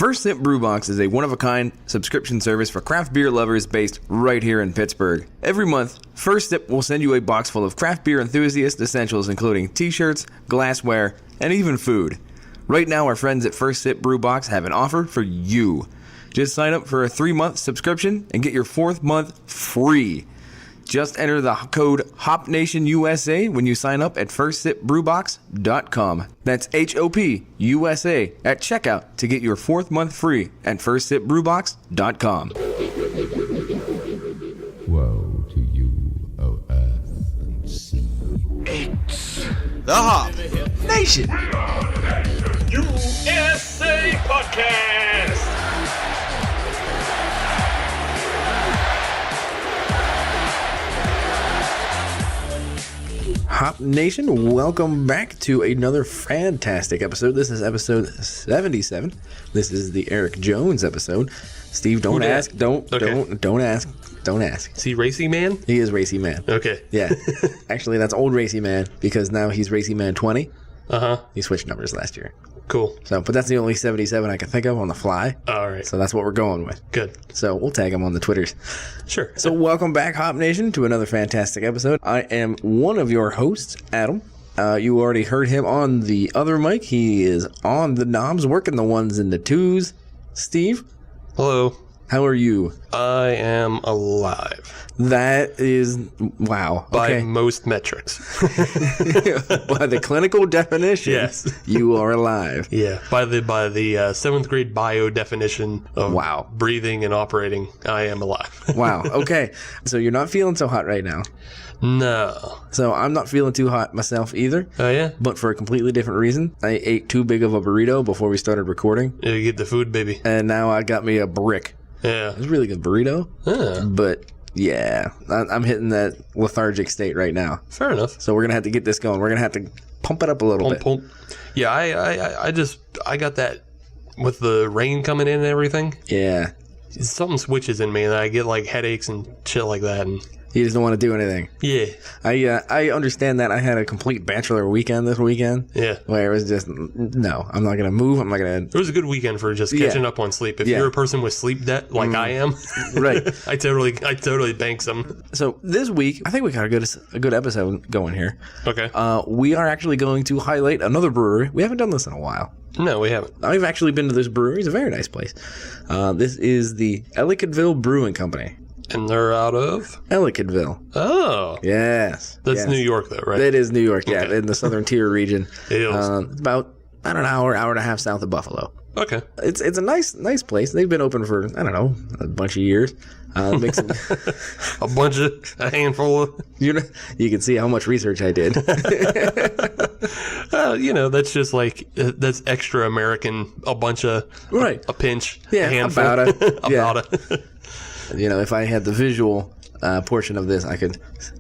First Sip Brew Box is a one-of-a-kind subscription service for craft beer lovers based right here in Pittsburgh. Every month, First Sip will send you a box full of craft beer enthusiast essentials including t-shirts, glassware, and even food. Right now, our friends at First Sip Brew Box have an offer for you. Just sign up for a 3-month subscription and get your 4th month free. Just enter the code HOPNationUSA when you sign up at firstsipbrewbox.com. That's HOPUSA at checkout to get your 4th month free at firstsipbrewbox.com. Woe to you, O earth and sea. It's the Hop Nation USA Podcast. Hop Nation, welcome back to another fantastic episode. This is episode 77. This is the Eric Jones episode. Steve, don't ask. Don't ask. Don't ask. Is he Racy Man? He is Racy Man. Okay. Yeah. Actually, that's old Racy Man because now he's Racy Man 20. Uh-huh. He switched numbers last year. Cool. So, but that's the only 77 I can think of on the fly. All right. So that's what we're going with. Good. So we'll tag him on the Twitters. Sure. So welcome back, Hop Nation, to another fantastic episode. I am one of your hosts, Adam. You already heard him on the other mic. He is on the knobs, working the ones and the twos. Steve? Hello. How are you? I am alive. That is, wow. By Okay. most metrics. By the clinical definition, Yes. you are alive. Yeah. By the 7th grade bio definition of Wow. breathing and operating, I am alive. Wow. Okay. So you're not feeling so hot right now. No. So I'm not feeling too hot myself either. Oh, yeah? But for a completely different reason. I ate too big of a burrito before we started recording. You get the food, baby. And now I got me a brick. Yeah. It was a really good burrito. Yeah. But yeah, I'm hitting that lethargic state right now. Fair enough. So we're going to have to get this going. We're going to have to pump it up a little bit. Pump. Yeah, I got that with the rain coming in and everything. Yeah. Something switches in me and I get like headaches and shit like that. And You just don't want to do anything. yeah. I understand that. I had a complete bachelor weekend this weekend. Yeah. Where it was just, no, I'm not going to move. I'm not going It was a good weekend for just catching up on sleep. If Yeah. you're a person with sleep debt like I am, Right. I totally bank some. So this week, I think we got a good episode going here. Okay. We are actually going to highlight another brewery. We haven't done this in a while. No, we haven't. I've actually been to this brewery. It's a very nice place. This is the Ellicottville Brewing Company. And they're out of? Ellicottville. Oh. Yes. That's yes. New York, though, right? It is New York, yeah, Okay. in the southern tier region. It is. It's about an hour and a half south of Buffalo. Okay. It's a nice place. They've been open for, I don't know, a bunch of years. Makes them, A handful of... you can see how much research I did. That's just like, that's extra American, a bunch of... Right. A pinch. Yeah, a handful. about it. About it. If I had the visual portion of this, I could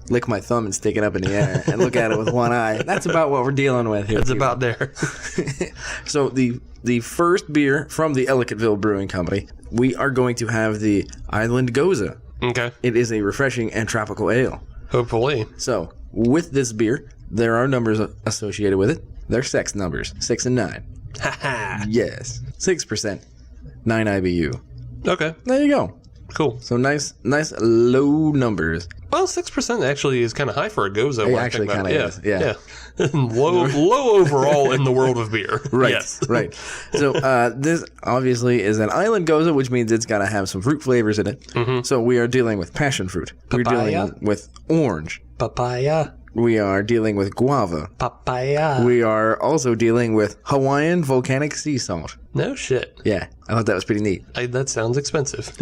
lick my thumb and stick it up in the air and look at it with one eye. That's about what we're dealing with here. It's about there. So the first beer from the Ellicottville Brewing Company, we are going to have the Island Goza. Okay. It is a refreshing and tropical ale. Hopefully. So with this beer, there are numbers associated with it. They're sex numbers, 6 and 9. Yes, 6%, 9 IBU. Okay. There you go. Cool. So nice low numbers. Well, 6% actually is kind of high for a Gozo. It actually kind of is. Yeah. low overall in the world of beer. Right. Yes. Right. So this obviously is an Island Goza, which means it's got to have some fruit flavors in it. Mm-hmm. So we are dealing with passion fruit. We're Papaya. dealing with orange. Papaya. We are dealing with guava. Papaya. We are also dealing with Hawaiian volcanic sea salt. No shit. Yeah, I thought that was pretty neat. That sounds expensive.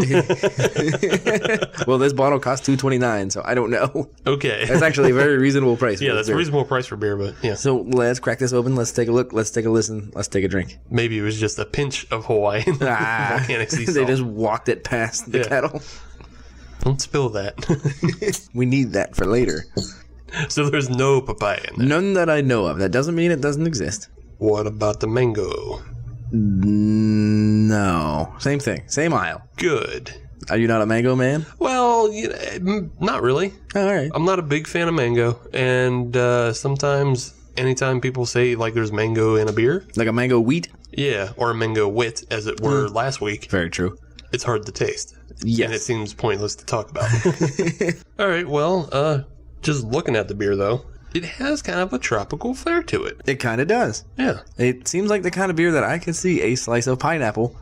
Well, this bottle costs $2.29, so I don't know. Okay. That's actually a very reasonable price. Yeah, for that's beer. a reasonable price for beer, but yeah. So let's crack this open. Let's take a look. Let's take a listen. Let's take a drink. Maybe it was just a pinch of Hawaiian volcanic sea salt. They just walked it past the kettle. Don't spill that. We need that for later. So there's no papaya in there. None that I know of. That doesn't mean it doesn't exist. What about the mango? No. Same thing. Same aisle. Good. Are you not a mango man? Well, not really. Oh, all right. I'm not a big fan of mango, and sometimes anytime people say like there's mango in a beer, Like a mango wheat? Yeah, or a mango wit, as it were last week. Very true. It's hard to taste. Yes. And it seems pointless to talk about. All right, well, just looking at the beer, though, it has kind of a tropical flair to it. It kind of does. Yeah. It seems like the kind of beer that I could see a slice of pineapple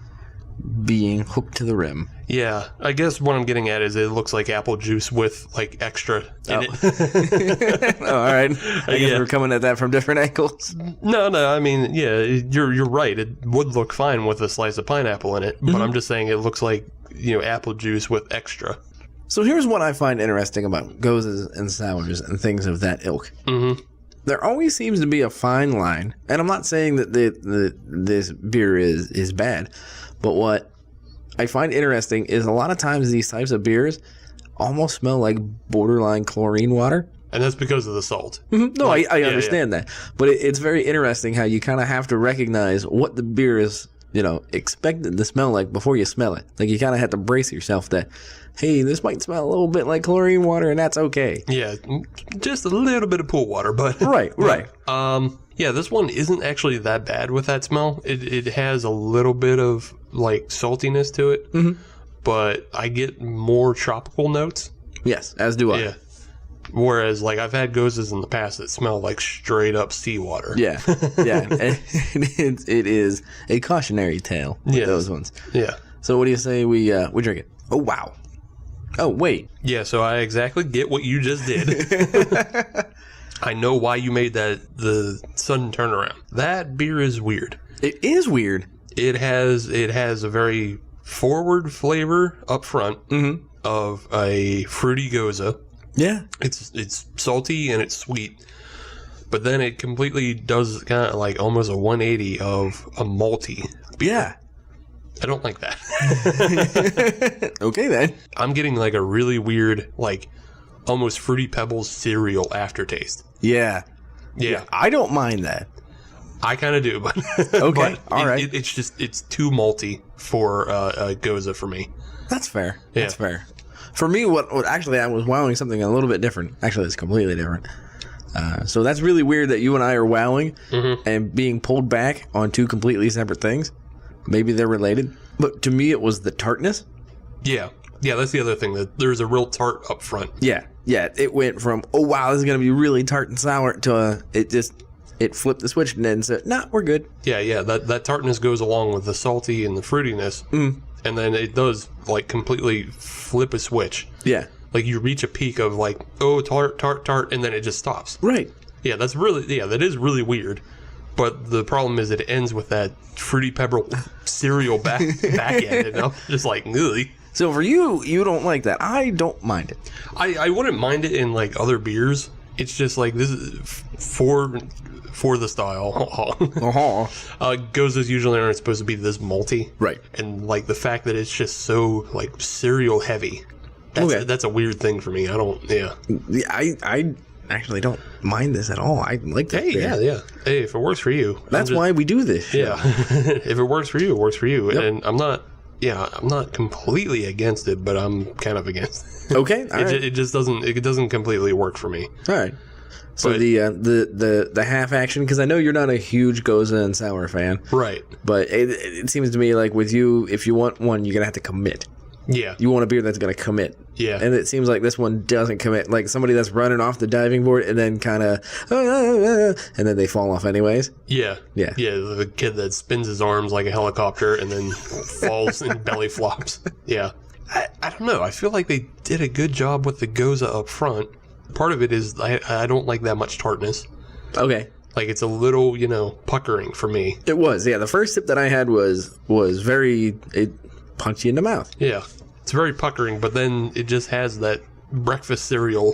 being hooked to the Yeah, I guess what I'm getting at is it looks like apple juice with, like, extra in it. rim. All right. I guess we're coming at that from different angles. No, I mean, yeah, you're right. It would look fine with a slice of pineapple in it, but I'm just saying it looks like, apple juice with extra. So here's what I find interesting about goses and sours and things of that ilk. Mm-hmm. There always seems to be a fine line, and I'm not saying that this beer is bad, but what I find interesting is a lot of times these types of beers almost smell like borderline chlorine water. And that's because of the salt. Mm-hmm. No, I understand that, but it's very interesting how you kind of have to recognize what the beer is, expected to smell like before you smell it. Like you kind of have to brace yourself that, hey, this might smell a little bit like chlorine water, and that's okay. Yeah, just a little bit of pool water, but right. Yeah, this one isn't actually that bad with that smell. It has a little bit of like saltiness to it, but I get more tropical notes. Yes, as do I. Yeah. Whereas, like, I've had goses in the past that smell like straight up seawater. Yeah. It is a cautionary tale with those ones. Yeah. So what do you say we drink it? Oh, wow. Oh, wait. Yeah, so I exactly get what you just did. I know why you made the sudden turnaround. That beer is weird. It is weird. It has a very forward flavor up front of a fruity goza. Yeah. It's salty and it's sweet. But then it completely does kind of like almost a 180 of a malty beer. Yeah. I don't like that. Okay, then. I'm getting like a really weird, like almost Fruity Pebbles cereal aftertaste. Yeah. I don't mind that. I kind of do, but okay, but all right. It's too malty for goza for me. That's fair. Yeah. That's fair. For me, what actually I was wowing something a little bit different. Actually, it's completely different. So that's really weird that you and I are wowing and being pulled back on two completely separate things. Maybe they're related, but to me, it was the tartness. Yeah, that's the other thing. That there's a real tart up front. Yeah. It went from wow, this is gonna be really tart and sour to it flipped the switch and then said, nah, we're good. Yeah. That tartness goes along with the salty and the fruitiness, and then it does like completely flip a switch. Yeah. Like you reach a peak of like tart, and then it just stops. Right. Yeah, that is really weird. But the problem is it ends with that Fruity Pebble cereal back end, just like, ugh. So for you don't like that. I don't mind it. I wouldn't mind it in like other beers. It's just like this is for the style. Gozas usually aren't supposed to be this malty, right? And like the fact that it's just so like cereal heavy. That's a weird thing for me. I don't. Yeah. I actually don't mind this at all. I like this beer. Yeah. Hey, if it works for you, that's why we do this. Yeah. If it works for you, it works for you. Yep. And I'm not completely against it, but I'm kind of against it. Okay. It just doesn't completely work for me. All right. So but, the half action, because I know you're not a huge Goza and Sour fan. Right. But it seems to me like with you, if you want one, you're going to have to commit. Yeah. You want a beer that's going to commit. Yeah. And it seems like this one doesn't commit. Like somebody that's running off the diving board and then kind of, and then they fall off anyways. Yeah. Yeah. Yeah. The kid that spins his arms like a helicopter and then falls and belly flops. Yeah. I don't know. I feel like they did a good job with the Goza up front. Part of it is I don't like that much tartness. Okay. Like it's a little, puckering for me. It was. Yeah. The first sip that I had was very, it punched you in the mouth. Yeah. It's very puckering, but then it just has that breakfast cereal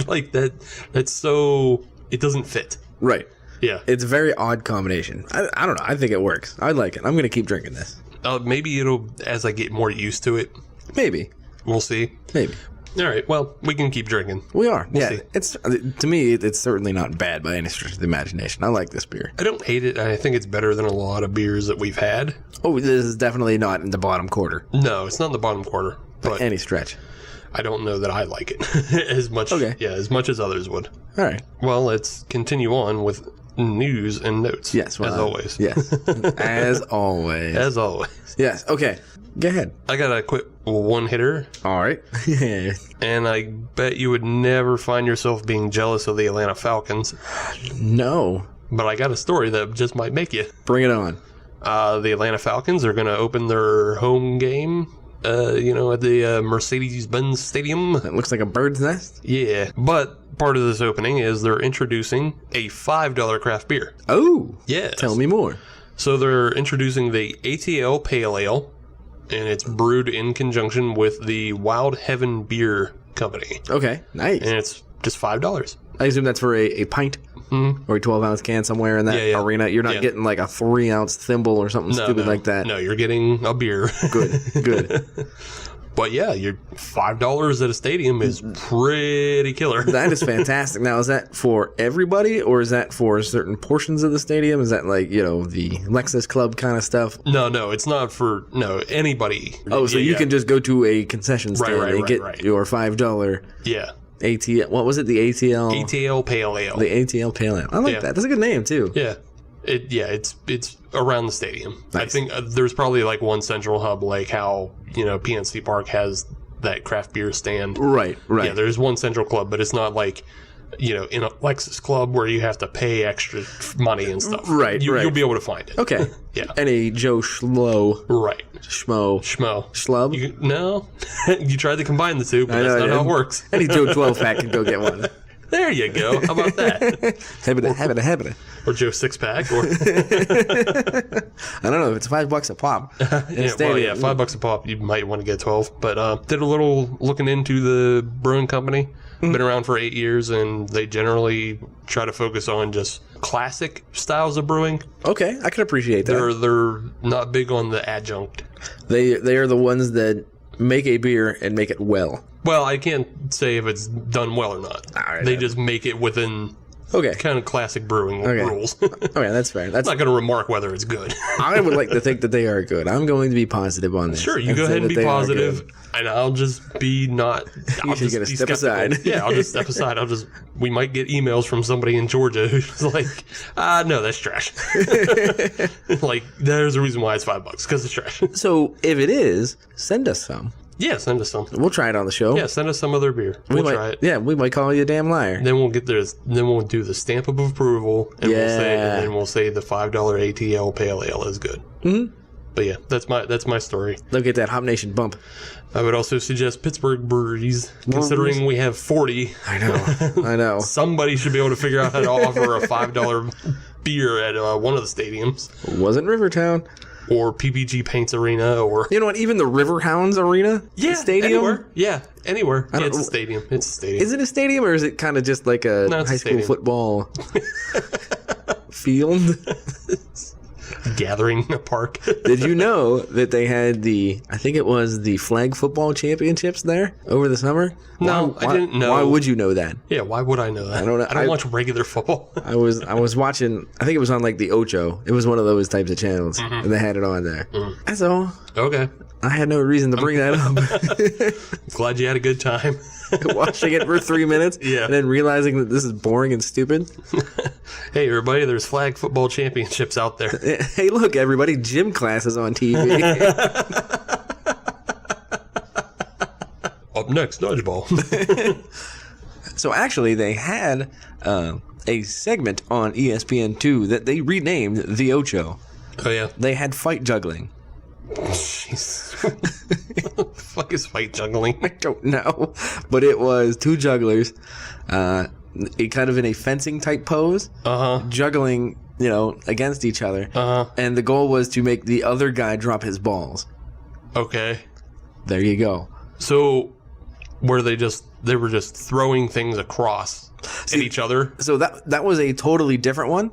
like that's so it doesn't fit. Right. Yeah. It's a very odd combination. I don't know. I think it works. I like it. I'm going to keep drinking this. Maybe it'll, as I get more used to it. Maybe. We'll see. Maybe. All right. Well, we can keep drinking. We are. We'll yeah. see. It's to me, it's certainly not bad by any stretch of the imagination. I like this beer. I don't hate it. I think it's better than a lot of beers that we've had. Oh, this is definitely not in the bottom quarter. No, it's not in the bottom quarter. By any stretch. I don't know that I like it as much. Okay. Yeah, as much as others would. All right. Well, let's continue on with news and notes. Yes. Well, as always. Yes. As always. As always. Yes. Okay. Go ahead. I got a quick one hitter, All right. and I bet you would never find yourself being jealous of the Atlanta Falcons. No. But I got a story that just might make you. Bring it on. The Atlanta Falcons are going to open their home game, at the Mercedes-Benz Stadium. That looks like a bird's nest. Yeah, but part of this opening is they're introducing a $5 craft beer. Oh. Yes. Tell me more. So they're introducing the ATL Pale Ale, and it's brewed in conjunction with the Wild Heaven Beer Company. Okay. Nice. And it's just $5. I assume that's for a pint or a 12-ounce can somewhere in that arena. You're not getting like a 3-ounce thimble or something stupid like that. No, you're getting a beer. Good. But yeah, your $5 at a stadium is pretty killer. That is fantastic. Now, is that for everybody, or is that for certain portions of the stadium? Is that like, the Lexus Club kind of stuff? No, it's not for anybody. Oh, so you can just go to a concession stand and get your $5 Yeah. ATL. What was it? The ATL? ATL Pale Ale. The ATL Pale Ale. I like that. That's a good name, too. Yeah. It's around the stadium. Nice. I think there's probably like one central hub, like how, PNC Park has that craft beer stand. Right. Yeah, there's one central club, but it's not like, in a Lexus Club where you have to pay extra money and stuff. Right. You'll be able to find it. Okay. Yeah. Any Joe Schlo. Right. Schmo. Schlub? No. You tried to combine the two, but that's not how it works. Any Joe 12-pack can go get one. There you go. How about that? Habita. Or Joe 6-pack. Or I don't know if it's $5 a pop. $5 a pop. You might want to get 12. But did a little looking into the brewing company. Been around for 8 years, and they generally try to focus on just classic styles of brewing. Okay, I can appreciate that. They're not big on the adjunct. They are the ones that make a beer and make it well. Well, I can't say if it's done well or not. All right, they just make it within kind of classic brewing rules. Okay, that's fair. That's not going to remark whether it's good. I would like to think that they are good. I'm going to be positive on this. Sure, you go ahead and be positive, and I'll just be not. I'll just gonna be step skeptical. aside. Yeah, I'll just step aside. We might get emails from somebody in Georgia who's like, no, that's trash. Like, there's a reason why it's $5 because it's trash. So if it is, send us some. Yeah, send us some. We'll try it on the show. Yeah, send us some of their beer. We'll try it. Yeah, we might call you a damn liar. Then we'll get this. Then we'll do the stamp of approval, and we'll say the $5 ATL Pale Ale is good. Mm-hmm. But yeah, that's my story. They'll get that Hop Nation bump. I would also suggest Pittsburgh breweries, considering we have 40. I know. Somebody should be able to figure out how to offer a $5 beer at one of the stadiums. Wasn't Rivertown. Or PPG Paints Arena, or... You know what, even the Riverhounds Arena? Yeah, stadium? Anywhere. Yeah, anywhere. Yeah, it's a stadium. Is it a stadium, or is it kind of just like a high school football field? Gathering in a park. Did you know that they had I think it was the flag football championships there over the summer? No, I didn't know. Why would you know that? Yeah, why would I know that? I don't know. I don't watch regular football. I was watching, I think it was on like the Ocho. It was one of those types of channels, and they had it on there. That's all. Okay. I had no reason to bring that up. Glad you had a good time. Watching it for 3 minutes, and then realizing that this is boring and stupid. Hey, everybody, there's flag football championships out there. Hey, look, everybody, gym class is on TV. Up next, dodgeball. So actually, they had a segment on ESPN2 that they renamed The Ocho. Oh, yeah? They had fight juggling. Jeez. What the fuck is fight juggling? I don't know. But it was two jugglers, kind of in a fencing type pose, juggling, against each other. And the goal was to make the other guy drop his balls. Okay. There you go. So, they were just throwing things across at each other? So that was a totally different one.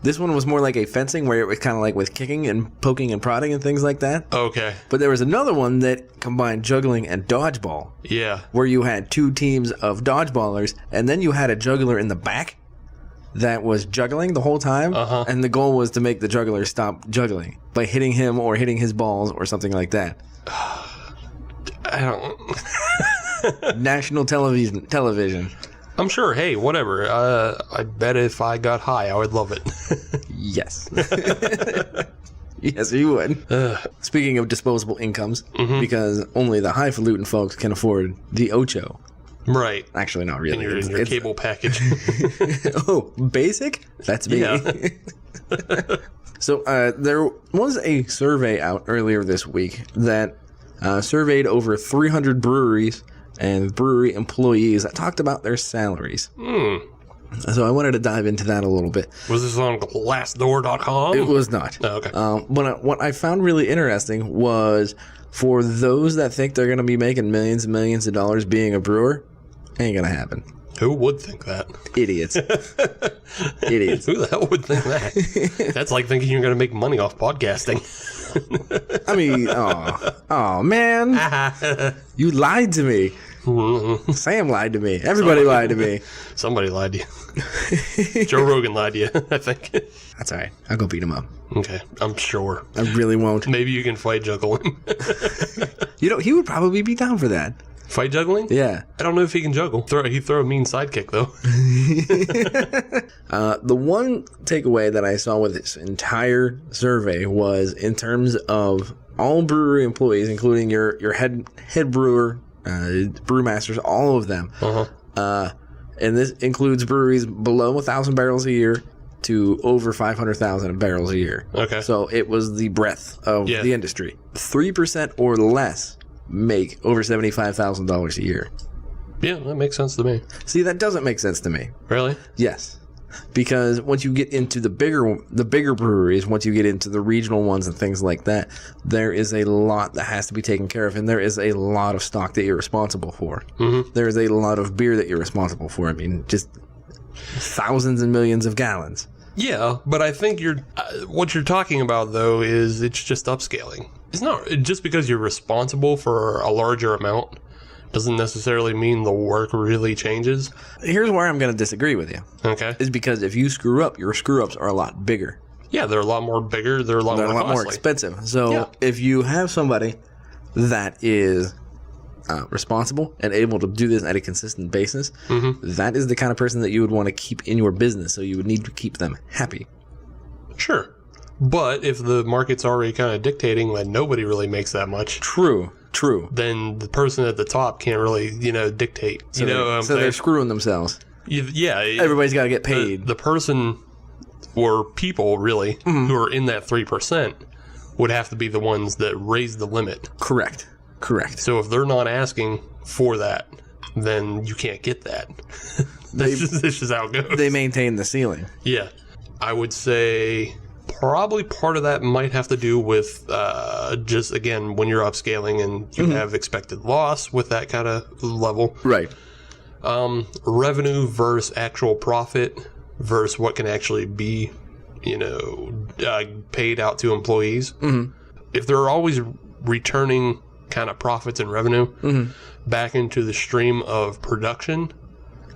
This one was more like a fencing where it was kind of like with kicking and poking and prodding and things like that. Okay. But there was another one that combined juggling and dodgeball. Yeah. Where you had two teams of dodgeballers, and then you had a juggler in the back that was juggling the whole time. And the goal was to make the juggler stop juggling by hitting him or hitting his balls or something like that. I don't... National television. I'm sure. Hey, whatever. I bet if I got high, I would love it. Yes. Yes, you would. Speaking of disposable incomes, because only the highfalutin folks can afford the Ocho. Right. Actually, not really. In your cable package. Oh, basic? That's me. Yeah. So there was a survey out earlier this week that surveyed over 300 breweries and brewery employees that talked about their salaries. So I wanted to dive into that a little bit. Was this on Glassdoor.com? It was not. Oh, okay. But what I found really interesting was for those that think they're going to be making millions and millions of dollars being a brewer, ain't going to happen. Who would think that? Idiots. Idiots. Who the hell would think that? That's like thinking you're going to make money off podcasting. I mean, oh man. You lied to me. Sam lied to me. Everybody lied to me. Somebody lied to you. Joe Rogan lied to you, I think. That's all right. I'll go beat him up. Okay, I'm sure. I really won't. Maybe you can fight juggle him. You know, he would probably be down for that. Fight juggling? Yeah. I don't know if he can juggle. He'd throw a mean sidekick, though. The one takeaway that I saw with this entire survey was in terms of all brewery employees, including your head brewer, brewmasters, all of them. And this includes breweries below 1,000 barrels a year to over 500,000 barrels a year. Okay. So it was the breadth of the industry. 3% or less make over $75,000 a year. Yeah, that makes sense to me. See, that doesn't make sense to me. Really? Yes. Because once you get into the bigger breweries, once you get into the regional ones and things like that, there is a lot that has to be taken care of, and there is a lot of stock that you're responsible for. There is a lot of beer that you're responsible for. I mean, just thousands and millions of gallons. Yeah, but I think what you're talking about, though, is it's just upscaling. It's not just because you're responsible for a larger amount doesn't necessarily mean the work really changes. Here's where I'm going to disagree with you. Okay. Is because if you screw up, your screw-ups are a lot bigger. Yeah, they're a lot more bigger. They're a lot more expensive. So if you have somebody that is responsible and able to do this at a consistent basis, that is the kind of person that you would want to keep in your business. So you would need to keep them happy. Sure. But if the market's already kind of dictating that nobody really makes that much. True. Then the person at the top can't really, dictate. So they're screwing themselves. Yeah. Everybody's got to get paid. The person or people, really, who are in that 3% would have to be the ones that raise the limit. Correct. So if they're not asking for that, then you can't get that. That's just how it goes. They maintain the ceiling. Yeah. I would say probably part of that might have to do with just, again, when you're upscaling and you have expected loss with that kind of level. Right. Revenue versus actual profit versus what can actually be, paid out to employees. If they're always returning kind of profits and revenue back into the stream of production,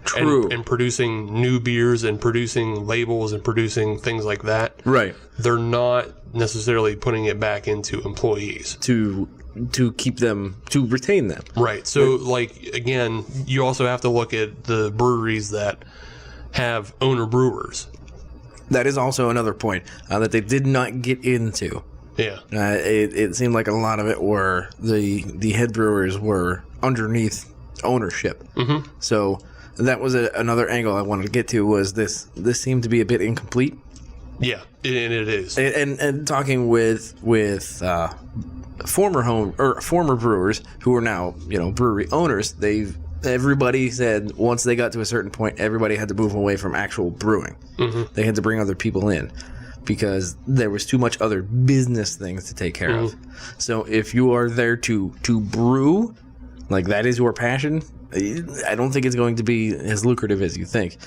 True. And producing new beers and producing labels and producing things like that. Right. They're not necessarily putting it back into employees. To keep them, to retain them. Right. So, again, you also have to look at the breweries that have owner brewers. That is also another point that they did not get into. Yeah. It seemed like a lot of it were the head brewers were underneath ownership. So that was another angle I wanted to get to, was this seemed to be a bit incomplete. Yeah, and it is. And talking with former brewers who are now brewery owners, everybody said once they got to a certain point, everybody had to move away from actual brewing. They had to bring other people in because there was too much other business things to take care of. So if you are there to brew, like that is your passion, I don't think it's going to be as lucrative as you think.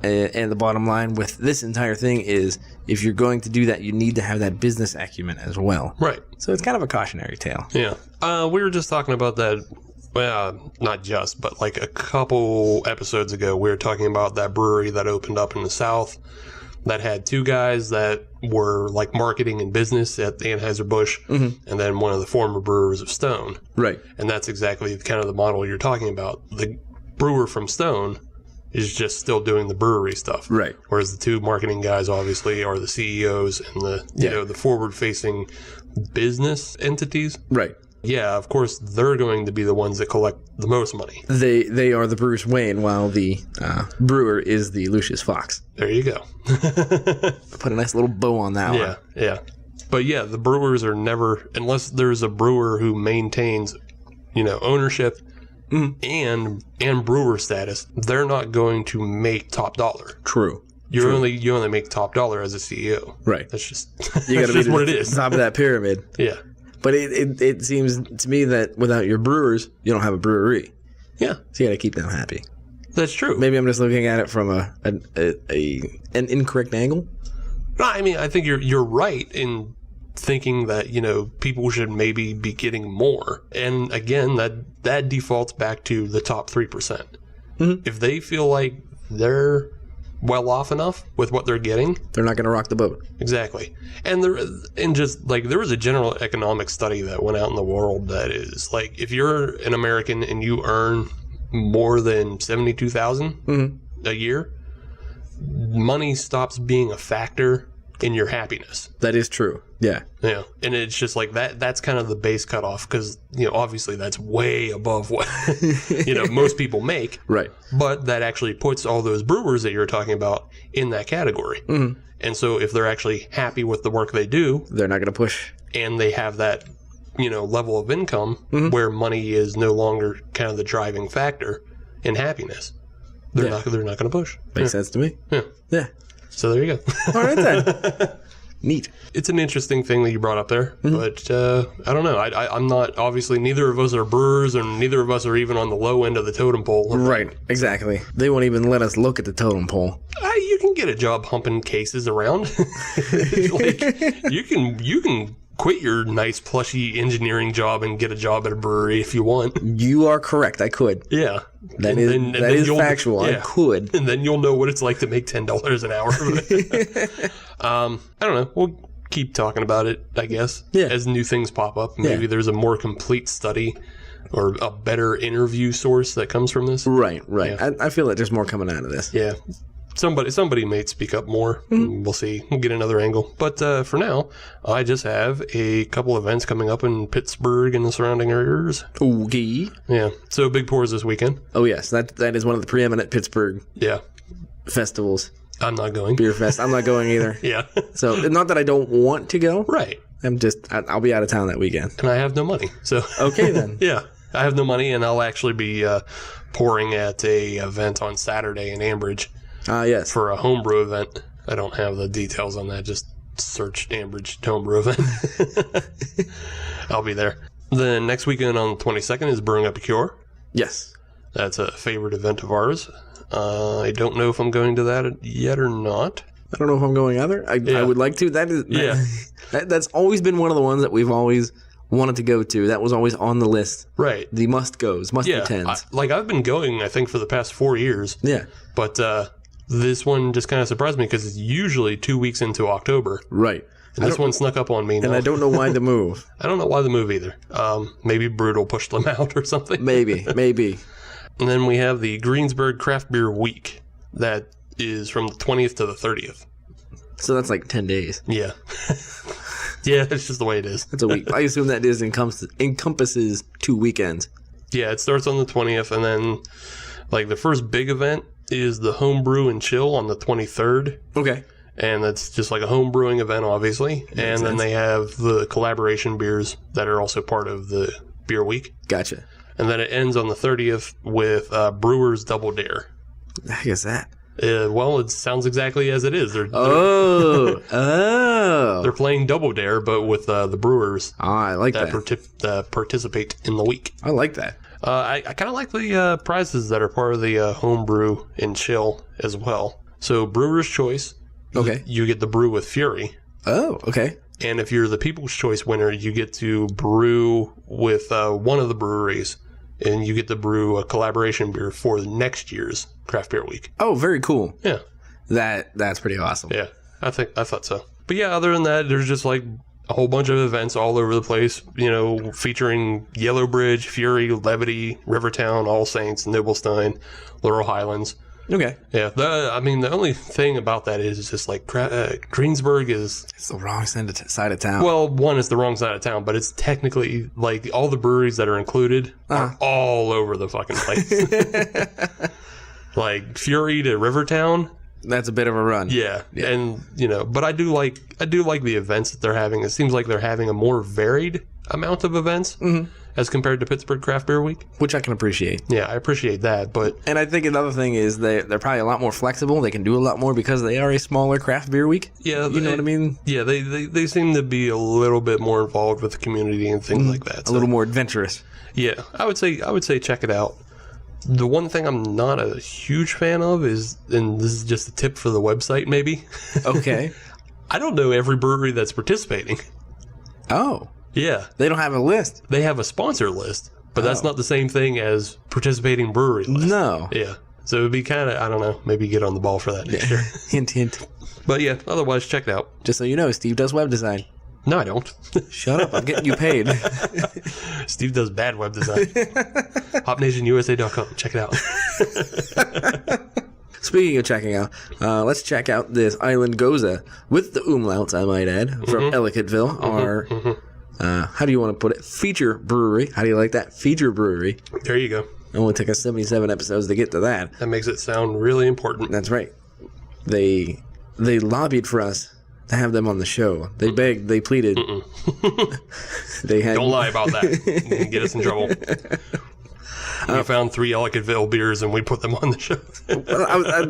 And the bottom line with this entire thing is, if you're going to do that, you need to have that business acumen as well. Right. So it's kind of a cautionary tale. Yeah. We were just talking about that, well, not just, but like a couple episodes ago, we were talking about that brewery that opened up in the South that had two guys that were like marketing and business at Anheuser-Busch, and then one of the former brewers of Stone. Right. And that's exactly kind of the model you're talking about. The brewer from Stone is just still doing the brewery stuff. Right. Whereas the two marketing guys obviously are the CEOs and the you know the forward-facing business entities. Right. Yeah, of course they're going to be the ones that collect the most money. They are the Bruce Wayne, while the brewer is the Lucius Fox. There you go. Put a nice little bow on that one. Yeah. But yeah, the brewers are never, unless there's a brewer who maintains, ownership and brewer status, they're not going to make top dollar. True. You only make top dollar as a CEO. Right. That's just You got to be what it is. Top of that pyramid. Yeah. But it seems to me that without your brewers, you don't have a brewery. Yeah. So you got to keep them happy. That's true. Maybe I'm just looking at it from an incorrect angle. No, I mean, I think you're right in thinking that, people should maybe be getting more. And again, that defaults back to the top 3%. Mm-hmm. If they feel like they're well off enough with what they're getting, they're not going to rock the boat. Exactly. And there was a general economic study that went out in the world that is like, if you're an American and you earn more than $72,000 a year, money stops being a factor in your happiness. That is true. Yeah. Yeah. And it's just like that's kind of the base cutoff because, obviously that's way above what, most people make. Right. But that actually puts all those brewers that you're talking about in that category. Mm-hmm. And so if they're actually happy with the work they do, they're not going to push. And they have that, level of income where money is no longer kind of the driving factor in happiness. They're not going to push. Makes sense to me. Yeah. Yeah. So there you go. All right then. Neat. It's an interesting thing that you brought up there, but I don't know. I'm not, obviously, neither of us are brewers, and neither of us are even on the low end of the totem pole. Right, exactly. They won't even let us look at the totem pole. You can get a job humping cases around. You can quit your nice plushy engineering job and get a job at a brewery if you want. You are correct. I could. Yeah. That is factual. Yeah. I could. And then you'll know what it's like to make $10 an hour. I don't know. We'll keep talking about it, I guess, as new things pop up. Maybe there's a more complete study or a better interview source that comes from this. Right. Yeah. I feel like there's more coming out of this. Yeah. Somebody may speak up more. We'll see. We'll get another angle. But for now, I just have a couple events coming up in Pittsburgh and the surrounding areas. Okay. Yeah. So Big Pours this weekend. Oh, yes. That is one of the preeminent Pittsburgh festivals. I'm not going. Beer Fest. I'm not going either. Yeah. So, not that I don't want to go. Right. I'll be out of town that weekend. And I have no money. So. Okay, then. Yeah. I have no money, and I'll actually be pouring at a event on Saturday in Ambridge. Yes. For a homebrew event. I don't have the details on that. Just search Ambridge homebrew event. I'll be there. Then next weekend on the 22nd is Brewing Up a Cure. Yes. That's a favorite event of ours. I don't know if I'm going to that yet or not. I don't know if I'm going either. I would like to. That's always been one of the ones that we've always wanted to go to. That was always on the list. Right. The must-goes, must-attends. I've been going, I think, for the past 4 years. Yeah. But this one just kind of surprised me because it's usually 2 weeks into October. Right. And this one snuck up on me now. And I don't know why the move. I don't know why the move either. Maybe Brutal pushed them out or something. Maybe. And then we have the Greensburg Craft Beer Week. That is from the 20th to the 30th. So that's like 10 days. Yeah. Yeah, it's just the way it is. It's a week. I assume that encompasses 2 weekends. Yeah, it starts on the 20th, and then like the first big event is the Homebrew and Chill on the 23rd. Okay. And that's just like a home brewing event, obviously. And then they have the collaboration beers that are also part of the beer week. Gotcha. And then it ends on the 30th with Brewers Double Dare. I guess that. Well, it sounds exactly as it is. They're playing Double Dare, but with the brewers. Oh, I like that. Participate in the week. I like that. I kind of like the prizes that are part of the homebrew and chill as well. So Brewer's Choice. Okay. You get the brew with Fury. Oh, okay. And if you're the People's Choice winner, you get to brew with one of the breweries. And you get to brew a collaboration beer for next year's Craft Beer Week. Oh, very cool. Yeah. That's pretty awesome. Yeah, I thought so. But yeah, other than that, there's just like a whole bunch of events all over the place, featuring Yellow Bridge, Fury, Levity, Rivertown, All Saints, Nibelstein, Laurel Highlands. Okay. Yeah, the only thing about that is just like Greensburg is... It's the wrong side of town. Well, one is the wrong side of town, but it's technically like all the breweries that are included are all over the fucking place. Like Fury to Rivertown. That's a bit of a run. Yeah. And but I do like the events that they're having. It seems like they're having a more varied amount of events as compared to Pittsburgh Craft Beer Week, which I can appreciate. Yeah, I appreciate that. And I think another thing is they're probably a lot more flexible. They can do a lot more because they are a smaller craft beer week. Yeah, you know what I mean. Yeah, they seem to be a little bit more involved with the community and things like that. A little more adventurous. Yeah, I would say check it out. The one thing I'm not a huge fan of is, and this is just a tip for the website maybe. Okay. I don't know every brewery that's participating. Oh. Yeah. They don't have a list. They have a sponsor list, but that's not the same thing as participating brewery list. No. Yeah. So it would be kind of, I don't know, maybe get on the ball for that next year. Hint, hint. But yeah, otherwise check it out. Just so you know, Steve does web design. No, I don't. Shut up. I'm getting you paid. Steve does bad web design. HopNationUSA.com. Check it out. Speaking of checking out, let's check out this Island Goza with the umlauts, I might add, from Ellicottville, our, how do you want to put it, feature brewery. How do you like that? Feature brewery. There you go. It only took us 77 episodes to get to that. That makes it sound really important. That's right. They lobbied for us to have them on the show. They begged, they pleaded. Don't lie about that. You can get us in trouble. We found 3 Ellicottville beers and we put them on the show.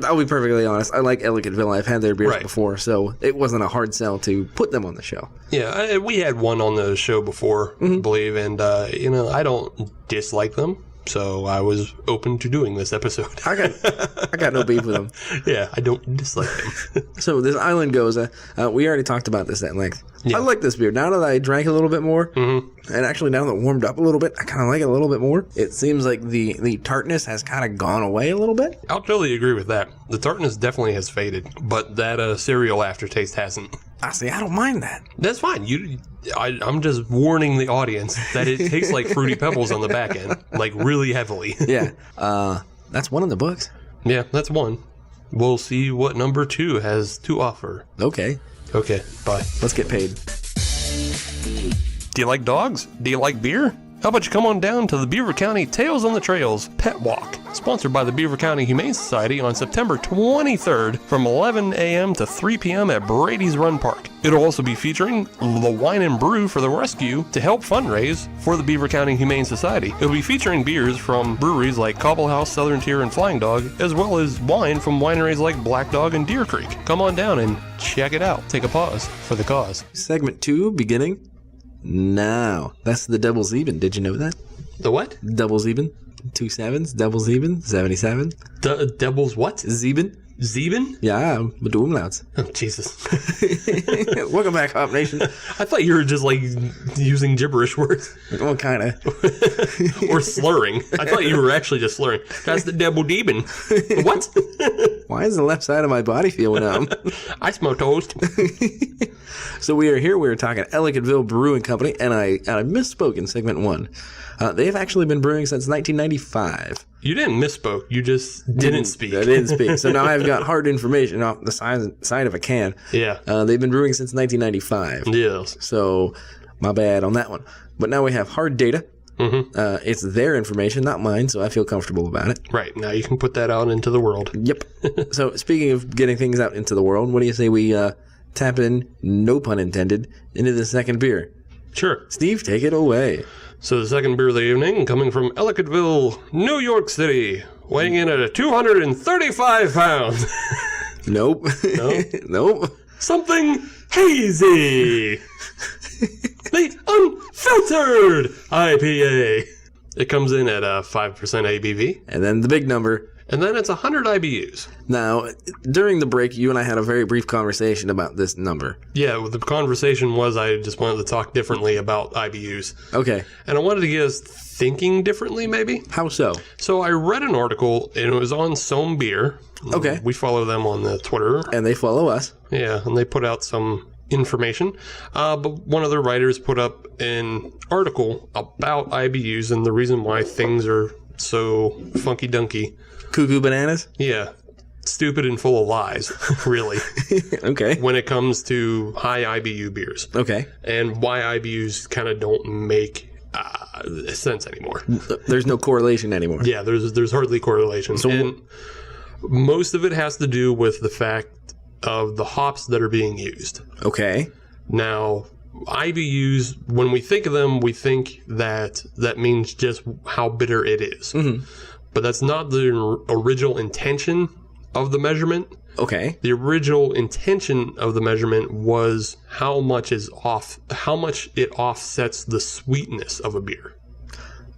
I'll be perfectly honest. I like Ellicottville. I've had their beers before, so it wasn't a hard sell to put them on the show. Yeah, we had one on the show before, I believe, and I don't dislike them. So I was open to doing this episode. I got no beef with them. Yeah, I don't dislike them. So this Island Goza, we already talked about this at length. Yeah. I like this beer. Now that I drank a little bit more, and actually now that it warmed up a little bit, I kind of like it a little bit more. It seems like the tartness has kind of gone away a little bit. I'll totally agree with that. The tartness definitely has faded, but that cereal aftertaste hasn't. I don't mind that. That's fine. I'm just warning the audience that it tastes like Fruity Pebbles on the back end, like really heavily. Yeah. That's one in the books. Yeah, that's one. We'll see what number 2 has to offer. Okay. Okay, bye. Let's get paid. Do you like dogs? Do you like beer? How about you come on down to the Beaver County Tales on the Trails Pet Walk, sponsored by the Beaver County Humane Society on September 23rd from 11 a.m. to 3 p.m. at Brady's Run Park. It'll also be featuring the Wine and Brew for the Rescue to help fundraise for the Beaver County Humane Society. It'll be featuring beers from breweries like Cobble House, Southern Tier, and Flying Dog, as well as wine from wineries like Black Dog and Deer Creek. Come on down and check it out. Take a pause for the cause. Segment 2, beginning now. That's the Double Zeben. Did you know that? The what? Double Zeben. 2 7s. Double Zeben. 77. Devil's what? Zeben. Zeben? Yeah, with the umlauts. Oh, Jesus. Welcome back, Hop Nation. I thought you were just like using gibberish words. Well, kind of. Or slurring. I thought you were actually just slurring. That's the Double Zeben. What? Why does the left side of my body feel numb? I smell toast. So we are here. We're talking Ellicottville Brewing Company, and I misspoke in segment 1. They've actually been brewing since 1995. You didn't misspoke. You just didn't speak. I didn't speak. So now I've got hard information off the side of a can. Yeah. They've been brewing since 1995. Yes. So my bad on that one. But now we have hard data. It's their information, not mine, so I feel comfortable about it. Right. Now you can put that out into the world. Yep. So speaking of getting things out into the world, what do you say we tap in, no pun intended, into the second beer? Sure. Steve, take it away. So the second beer of the evening, coming from Ellicottville, New York City, weighing in at 235 pounds. Nope. No? Nope. Something Hazee. The Unfiltered IPA. It comes in at 5% ABV. And then the big number, And then it's 100 IBUs. Now, during the break, you and I had a very brief conversation about this number. Yeah, well, the conversation was I just wanted to talk differently about IBUs. Okay. And I wanted to get us thinking differently, maybe. How so? So I read an article, and it was on Somethin Beer. Okay. We follow them on the Twitter. And they follow us. Yeah, and they put out some information. But one of the writers put up an article about IBUs and the reason why things are so funky-dunky. Cuckoo bananas? Yeah. Stupid and full of lies, really. Okay. When it comes to high IBU beers. Okay. And why IBUs kind of don't make sense anymore. There's no correlation anymore. Yeah, there's hardly correlation. So and most of it has to do with the fact of the hops that are being used. Okay. Now, IBUs, when we think of them, we think that means just how bitter it is. Mm-hmm. But that's not the original intention of the measurement. Okay. The original intention of the measurement was how much it offsets the sweetness of a beer.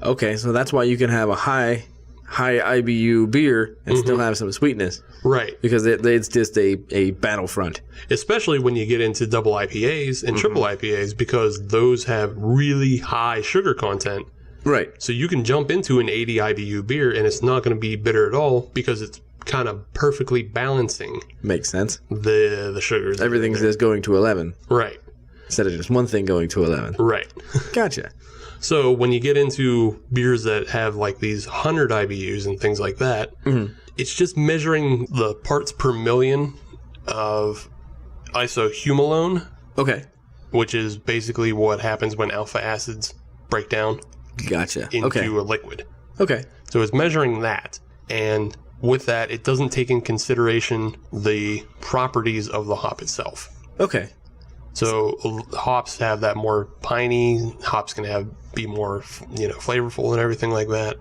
Okay, so that's why you can have a high IBU beer and still have some sweetness. Right. Because it's just a battlefront. Especially when you get into double IPAs and triple IPAs, because those have really high sugar content. Right. So you can jump into an 80 IBU beer and it's not going to be bitter at all because it's kind of perfectly balancing Makes sense. the sugars. Everything's just going to 11 Right. instead of just one thing going to 11. Right. Gotcha. So when you get into beers that have like these 100 IBUs and things like that, it's just measuring the parts per million of isohumolone, Okay. which is basically what happens when alpha acids break down Gotcha. into Okay. a liquid. Okay. So it's measuring that. And with that, it doesn't take in consideration the properties of the hop itself. Okay. So hops have that more piney. Hops can be more, flavorful and everything like that.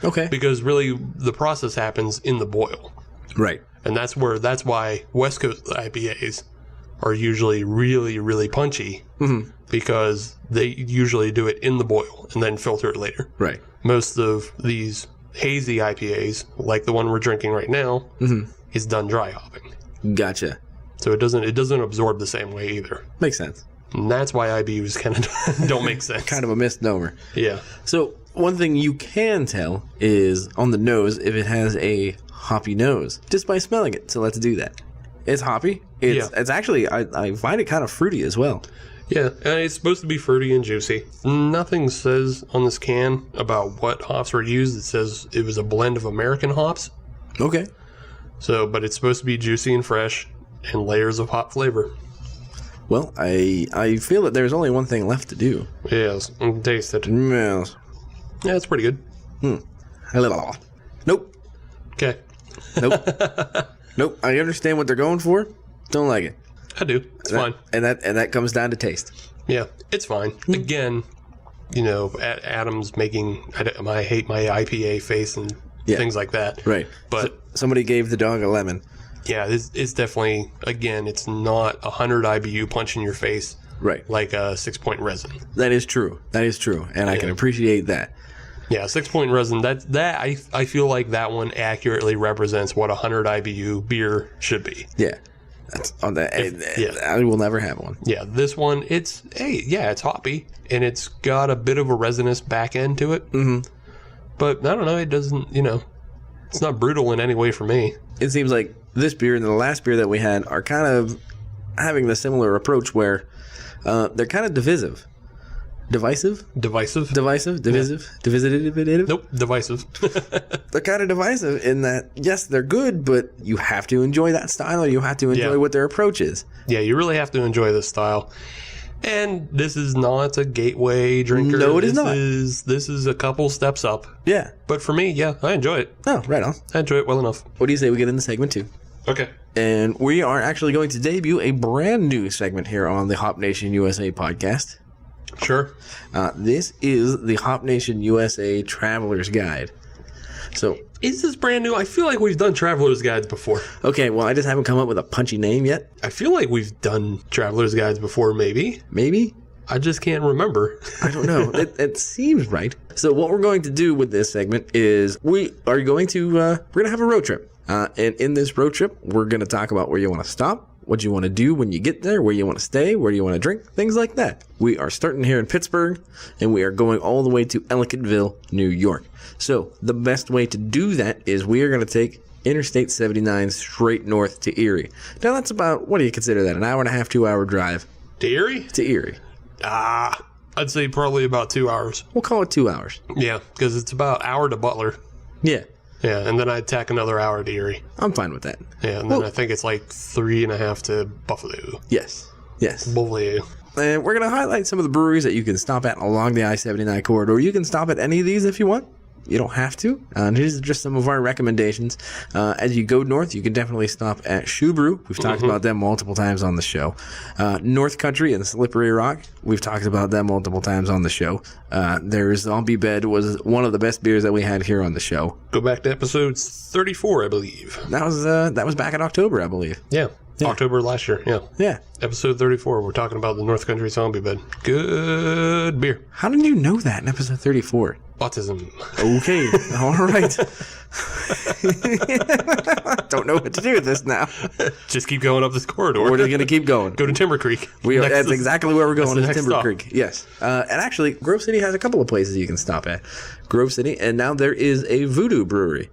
Okay. Because really, the process happens in the boil, Right. and that's why West Coast IPAs are usually really, really punchy because they usually do it in the boil and then filter it later. Right. Most of these hazy IPAs, like the one we're drinking right now, is done dry hopping. Gotcha. So it doesn't absorb the same way either. Makes sense. And that's why IBUs kind of don't make sense. Kind of a misnomer. Yeah. So one thing you can tell is on the nose if it has a hoppy nose just by smelling it. So let's do that. It's hoppy. It's actually I find it kind of fruity as well. Yeah, and it's supposed to be fruity and juicy. Nothing says on this can about what hops were used. It says it was a blend of American hops. Okay. So, but it's supposed to be juicy and fresh and layers of hop flavor. Well, I feel that there's only one thing left to do. Yes, and taste it. Yes. Yeah, it's pretty good. Nope. Okay. Nope. Nope. I understand what they're going for. Don't like it. I do. It's fine. And that comes down to taste. Yeah, it's fine. Again, Adam's making, I hate my IPA face and things like that. Right. But somebody gave the dog a lemon. yeah, it's definitely, again, it's not 100 IBU punch in your face. Right. Like a 6-point resin. That is true. And I can appreciate that. Yeah, 6-point resin, I feel like that one accurately represents what 100 IBU beer should be. Yeah. That's on that. I will never have one. Yeah, this one, it's hoppy, and it's got a bit of a resinous back end to it. Mm-hmm. But I don't know, it doesn't, it's not brutal in any way for me. It seems like this beer and the last beer that we had are kind of having the similar approach where they're kind of divisive. Divisive? Divisive? Divisive? Divisive? Nope, divisive. They're kind of divisive in that, yes, they're good, but you have to enjoy that style or you have to enjoy what their approach is. Yeah, you really have to enjoy this style. And this is not a gateway drinker. No, it is not. This is a couple steps up. Yeah. But for me, I enjoy it. Oh, right on. I enjoy it well enough. What do you say we get into segment 2? Okay. And we are actually going to debut a brand new segment here on the Hop Nation USA podcast. Sure. This is the Hop Nation USA Traveler's Guide. So, is this brand new? I feel like we've done Traveler's Guides before. Okay, well, I just haven't come up with a punchy name yet. I feel like we've done Traveler's Guides before, maybe. Maybe? I just can't remember. I don't know. It seems right. So what we're going to do with this segment is we're going to have a road trip. And in this road trip, we're going to talk about where you want to stop, what you want to do when you get there, where you want to stay, where you want to drink, things like that. We are starting here in Pittsburgh, and we are going all the way to Ellicottville, New York. So the best way to do that is we are going to take Interstate 79 straight north to Erie. Now that's about, what do you consider that, an hour and a half, 2 hour drive? To Erie? To Erie. I'd say probably about 2 hours. We'll call it 2 hours. Yeah, because it's about an hour to Butler. Yeah. Yeah, and then I'd tack another hour to Erie. I'm fine with that. Yeah, and then I think it's like 3.5 to Buffalo. Yes. Buffalo. And we're going to highlight some of the breweries that you can stop at along the I-79 corridor. You can stop at any of these if you want. You don't have to. These are just some of our recommendations. As you go north, you can definitely stop at Shoe Brew. We've talked about them multiple times on the show. North Country and Slippery Rock. We've talked about them multiple times on the show. Their Zombie Bed was one of the best beers that we had here on the show. Go back to episode 34, I believe. That was back in October, I believe. Yeah. October last year, yeah. Yeah. Episode 34, we're talking about the North Country Zombie Bed. Good beer. How did you know that in episode 34? Autism. Okay, all right. Don't know what to do with this now. Just keep going up this corridor. We're just going to keep going. Go to Timber Creek. That's exactly where we're going, is next Timber stop. Creek. Yes. And actually, Grove City has a couple of places you can stop at. Grove City, and now there is a Voodoo Brewery.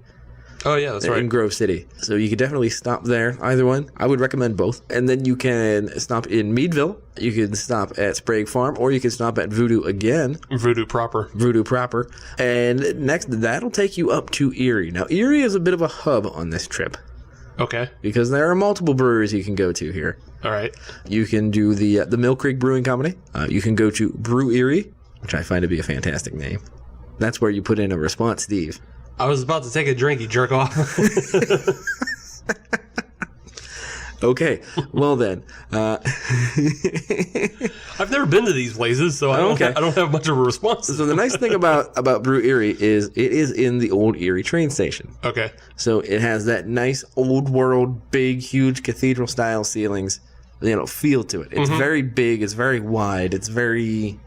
Oh, yeah, that's right. In Grove City. So you could definitely stop there, either one. I would recommend both. And then you can stop in Meadville. You can stop at Sprague Farm, or you can stop at Voodoo again. Voodoo proper. And next, that'll take you up to Erie. Now, Erie is a bit of a hub on this trip. Okay. Because there are multiple breweries you can go to here. All right. You can do the Mill Creek Brewing Company. You can go to Brew Erie, which I find to be a fantastic name. That's where you put in a response, Steve. I was about to take a drink, you jerk off. Okay, well then. I've never been to these places, so I don't have much of a response. So the nice thing about Brew Erie is it is in the old Erie train station. Okay. So it has that nice old world, big, huge cathedral style ceilings, feel to it. It's very big, it's very wide, it's very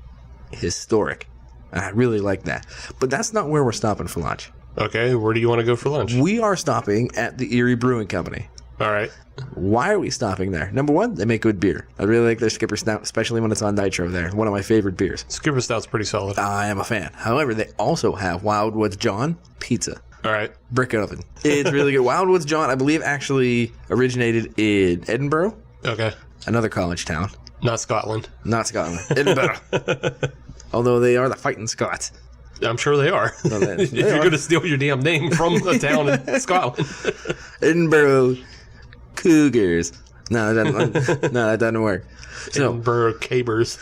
historic. And I really like that. But that's not where we're stopping for lunch. Okay, where do you want to go for lunch? We are stopping at the Erie Brewing Company. All right. Why are we stopping there? Number one, they make good beer. I really like their Skipper Stout, especially when it's on nitro there. One of my favorite beers. Skipper Stout's pretty solid. I am a fan. However, they also have Wildwood's John pizza. All right. Brick oven. It's really good. Wildwood's John, I believe, actually originated in Edinburgh. Okay. Another college town. Not Scotland. Not Scotland. Edinburgh. Although they are the fighting Scots. I'm sure they are. No, if you're going to steal your damn name from a town in Scotland. Edinburgh Cougars. No, that doesn't work. So, Edinburgh Cabers.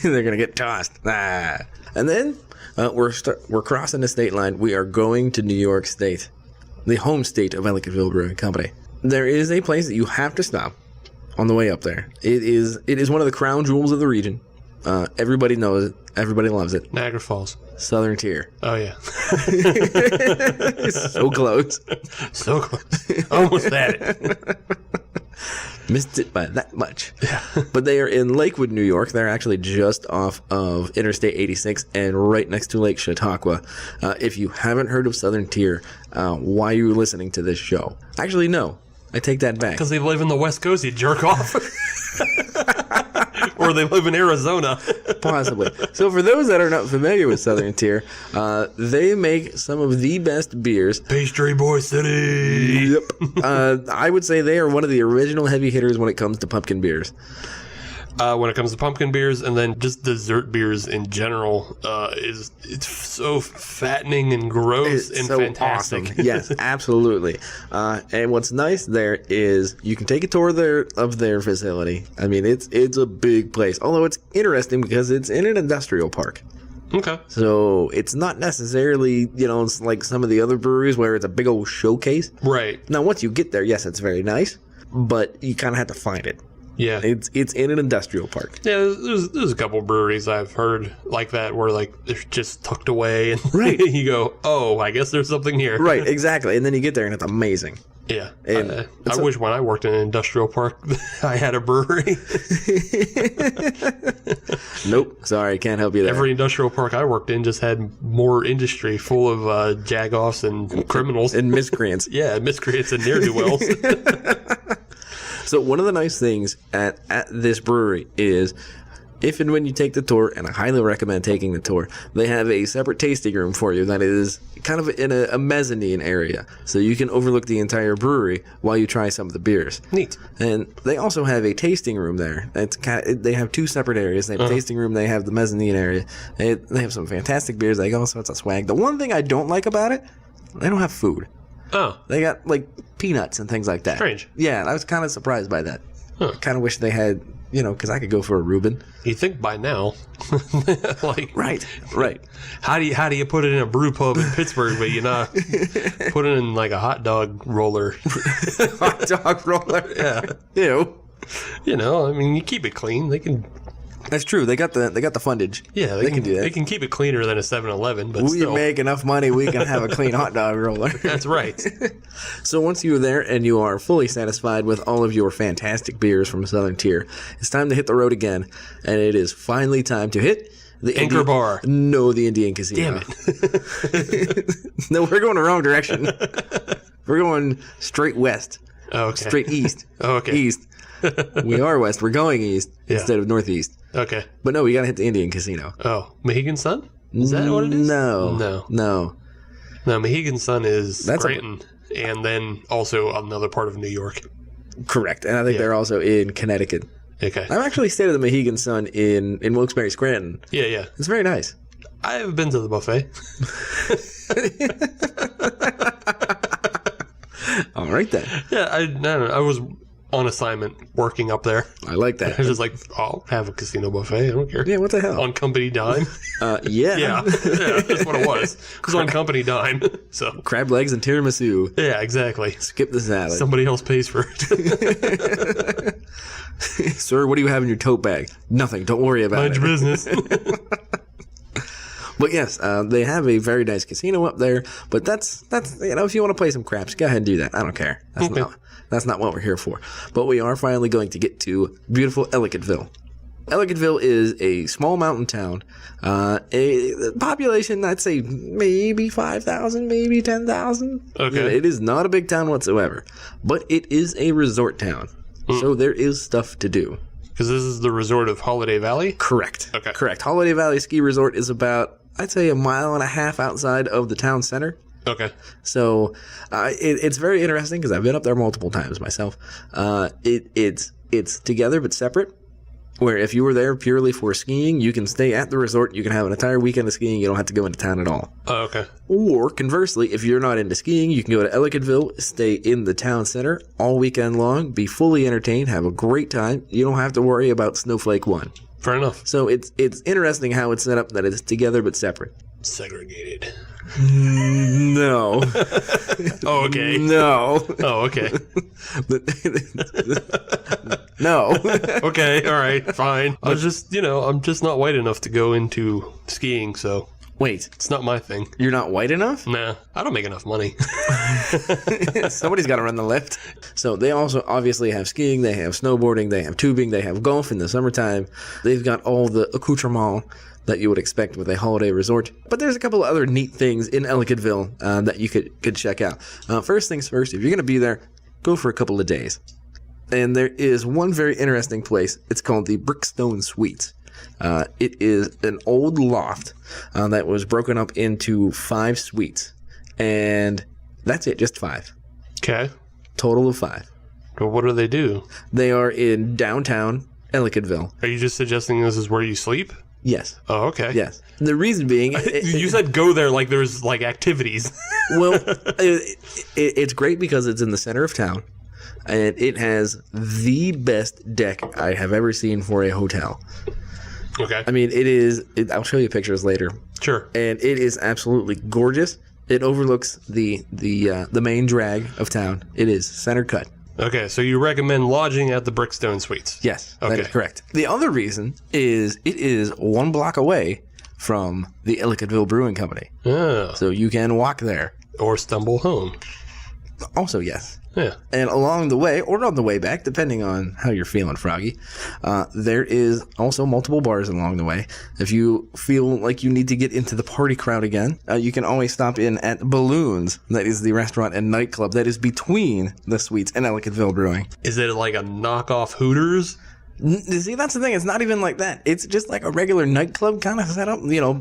they're going to get tossed. And then we're crossing the state line. We are going to New York State, the home state of Ellicottville Brewing Company. There is a place that you have to stop on the way up there. It is one of the crown jewels of the region. Everybody knows it. Everybody loves it. Niagara Falls. Southern Tier. Oh, yeah. So close. So close. Almost at it. Missed it by that much. Yeah. But they are in Lakewood, New York. They're actually just off of Interstate 86 and right next to Lake Chautauqua. If you haven't heard of Southern Tier, why are you listening to this show? Actually, no. I take that back. Because they live in the West Coast, you jerk off. Or they live in Arizona. Possibly. So for those that are not familiar with Southern Tier, they make some of the best beers. Pastry Boy City. Yep. I would say they are one of the original heavy hitters when it comes to pumpkin beers. When it comes to pumpkin beers, and then just dessert beers in general, it's so fattening and gross and so fantastic. Awesome. Yes, absolutely. And what's nice there is you can take a tour of their facility. I mean, it's a big place. Although it's interesting because it's in an industrial park. Okay. So it's not necessarily, it's like some of the other breweries where it's a big old showcase. Right. Now, once you get there, yes, it's very nice, but you kind of have to find it. Yeah, it's in an industrial park. Yeah, there's a couple breweries I've heard like that where like they're just tucked away, and right. You go, oh, I guess there's something here. Right, exactly, and then you get there and it's amazing. Yeah. And I wish when I worked in an industrial park, I had a brewery. Nope. Sorry, can't help you there. Every industrial park I worked in just had more industry full of jagoffs and criminals. And miscreants. Yeah, miscreants and ne'er-do-wells. So one of the nice things at this brewery is if and when you take the tour, and I highly recommend taking the tour, they have a separate tasting room for you that is kind of in a mezzanine area. So you can overlook the entire brewery while you try some of the beers. Neat. And they also have a tasting room there. They have two separate areas. They have a tasting room, they have the mezzanine area. They have some fantastic beers. They got all sorts of swag. The one thing I don't like about it, they don't have food. Oh. They got, like, peanuts and things like that. Strange. Yeah, I was kind of surprised by that. Huh. I kind of wish they had, because I could go for a Reuben. You think by now, like, Right. how do you put it in a brew pub in Pittsburgh, but you not put it in like a hot dog roller? Hot dog roller. Yeah. Ew. I mean, you keep it clean. They can. That's true. They got the fundage. Yeah, they can do that. They can keep it cleaner than a 7-Eleven, but We still. make enough money, we can have a clean hot dog roller. That's right. So once you're there and you are fully satisfied with all of your fantastic beers from Southern Tier, it's time to hit the road again, and it is finally time to hit the Anchor Bar. No, the Indian Casino. Damn it. No, we're going the wrong direction. We're going straight west. Oh, okay. Straight east. Okay. East. We are west. We're going east Yeah. instead of northeast. Okay. But no, we got to hit the Indian Casino. Oh, Mohegan Sun? Is that what it is? No. No, Mohegan Sun is That's Scranton, and then also another part of New York. Correct. And I think they're also in Connecticut. Okay. I've actually stayed at the Mohegan Sun in Wilkes-Barre, Scranton. Yeah. It's very nice. I have been to the buffet. All right, then. Yeah, I don't know. I was on assignment working up there. I like I that. was just like, I'll have a casino buffet. I don't care. Yeah, what the hell? On company dime. Yeah. Yeah, that's what it was. It was on company dime. So, Crab legs and tiramisu. yeah, exactly. Skip the salad. Somebody else pays for it. Sir, what do you have in your tote bag? Nothing. Don't worry about Mind it. your business. But yes, they have a very nice casino up there. But that's if you want to play some craps, go ahead and do that. I don't care. That's not what we're here for. But we are finally going to get to beautiful Ellicottville. Ellicottville is a small mountain town. A population, I'd say maybe 5,000, maybe 10,000. Okay. It is not a big town whatsoever. But it is a resort town. So there is stuff to do. Because this is the resort of Holiday Valley? Correct. Okay. Correct. Holiday Valley Ski Resort is about, I'd say, 1.5 miles outside of the town center. Okay. So it's very interesting because I've been up there multiple times myself. It's together but separate. Where if you were there purely for skiing, you can stay at the resort. You can have an entire weekend of skiing. You don't have to go into town at all. Oh, okay. Or conversely, if you're not into skiing, you can go to Ellicottville, stay in the town center all weekend long, be fully entertained, have a great time. You don't have to worry about Snowflake 1. Fair enough. So it's interesting how it's set up that it's together but separate. Segregated. No. Oh, okay. No. Oh, okay. No. Okay, all right, fine. I was just, I'm just not white enough to go into skiing, so Wait, it's not my thing. you're not white enough? Nah, I don't make enough money. Somebody's got to run the lift. So they also obviously have skiing, they have snowboarding, they have tubing, they have golf in the summertime. They've got all the accoutrements that you would expect with a holiday resort. But there's a couple of other neat things in Ellicottville that you could check out. First things first, if you're going to be there, go for a couple of days. And there is one very interesting place. It's called the Brickstone Suites. It is an old loft that was broken up into 5 suites. And that's it, just 5. Okay. Total of 5. Well, what do they do? They are in downtown Ellicottville. Are you just suggesting this is where you sleep? Yes. Oh, okay. Yes. The reason being... You said go there like there's like activities. Well, it's great because it's in the center of town. And it has the best deck I have ever seen for a hotel. Okay. I mean, it is... I'll show you pictures later. Sure. And it is absolutely gorgeous. It overlooks the main drag of town. It is center cut. Okay, so you recommend lodging at the Brickstone Suites? Yes, Okay. that is correct. The other reason is it is 1 block away from the Ellicottville Brewing Company. Oh. So you can walk there. Or stumble home. Also, yes. Yeah. And along the way, or on the way back, depending on how you're feeling, Froggy, there is also multiple bars along the way. If you feel like you need to get into the party crowd again, you can always stop in at Balloons. That is the restaurant and nightclub that is between the Sweets and Ellicottville Brewing. Is it like a knockoff Hooters? See, that's the thing. It's not even like that. It's just like a regular nightclub kind of setup, you know,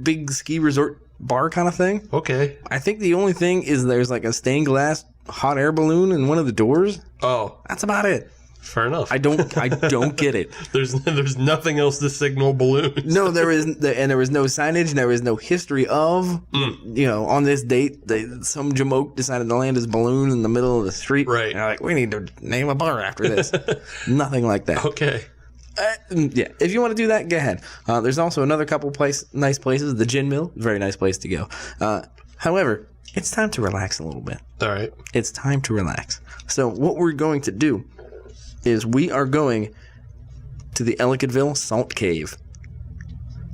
big ski resort bar kind of thing. Okay. I think the only thing is there's like a stained glass hot air balloon in one of the doors. Oh. That's about it. Fair enough. I don't get it. There's nothing else to signal balloons. No, there was no signage. And there was no history of, you know, on this date, some jamoke decided to land his balloon in the middle of the street. Right. And they're like, we need to name a bar after this. Nothing like that. Okay. Yeah, if you want to do that, go ahead. There's also another couple nice places. The Gin Mill, very nice place to go. However, it's time to relax a little bit. All right. It's time to relax. So what we're going to do is we are going to the Ellicottville Salt Cave.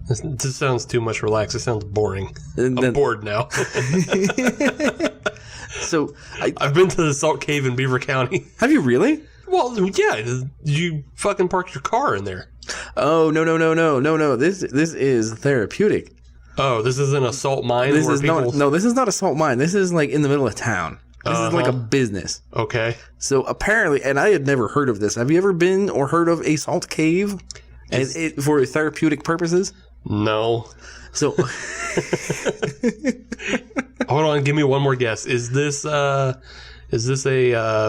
This sounds too much relaxed. It sounds boring. And I'm bored now. So I've been to the Salt Cave in Beaver County. have you really? Well, yeah. You fucking parked your car in there. Oh, no. This is therapeutic. Oh, this isn't a salt mine? This is not a salt mine. This is like in the middle of town. This is like a business. Okay. So apparently, and I had never heard of this. Have you ever been or heard of a salt cave for therapeutic purposes? No. So hold on, give me one more guess. Is this a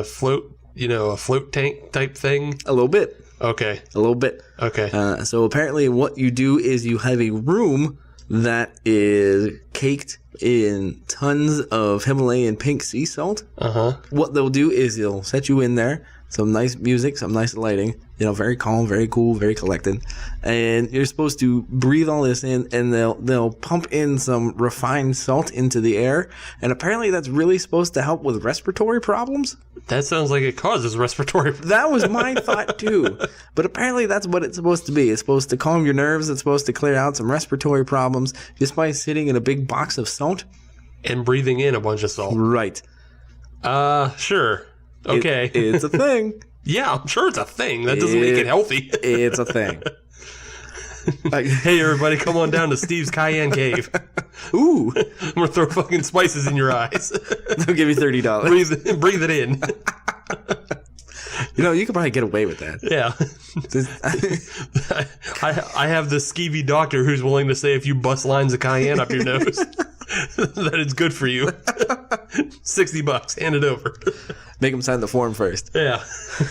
float? You know, a float tank type thing? a little bit. Okay. A little bit. Okay. So apparently what you do is you have a room that is caked in tons of Himalayan pink sea salt. Uh-huh. What they'll do is they'll set you in there, some nice music, some nice lighting, you know, very calm, very cool, very collected. And you're supposed to breathe all this in, and they'll pump in some refined salt into the air. And apparently that's really supposed to help with respiratory problems. That sounds like it causes respiratory. That was my thought too. But apparently that's what it's supposed to be. It's supposed to calm your nerves. It's supposed to clear out some respiratory problems just by sitting in a big box of salt. And breathing in a bunch of salt. Right. Sure. Okay. It's a thing. Yeah, I'm sure it's a thing. That doesn't make it healthy. It's a thing. Hey, everybody, come on down to Steve's Cayenne Cave. Ooh. I'm going to throw fucking spices in your eyes. They'll give you $30. Breathe it in. You know, you could probably get away with that. Yeah. I have the skeevy doctor who's willing to say if you bust lines of cayenne up your nose, that it's good for you. $60. Hand it over. Make them sign the form first. Yeah.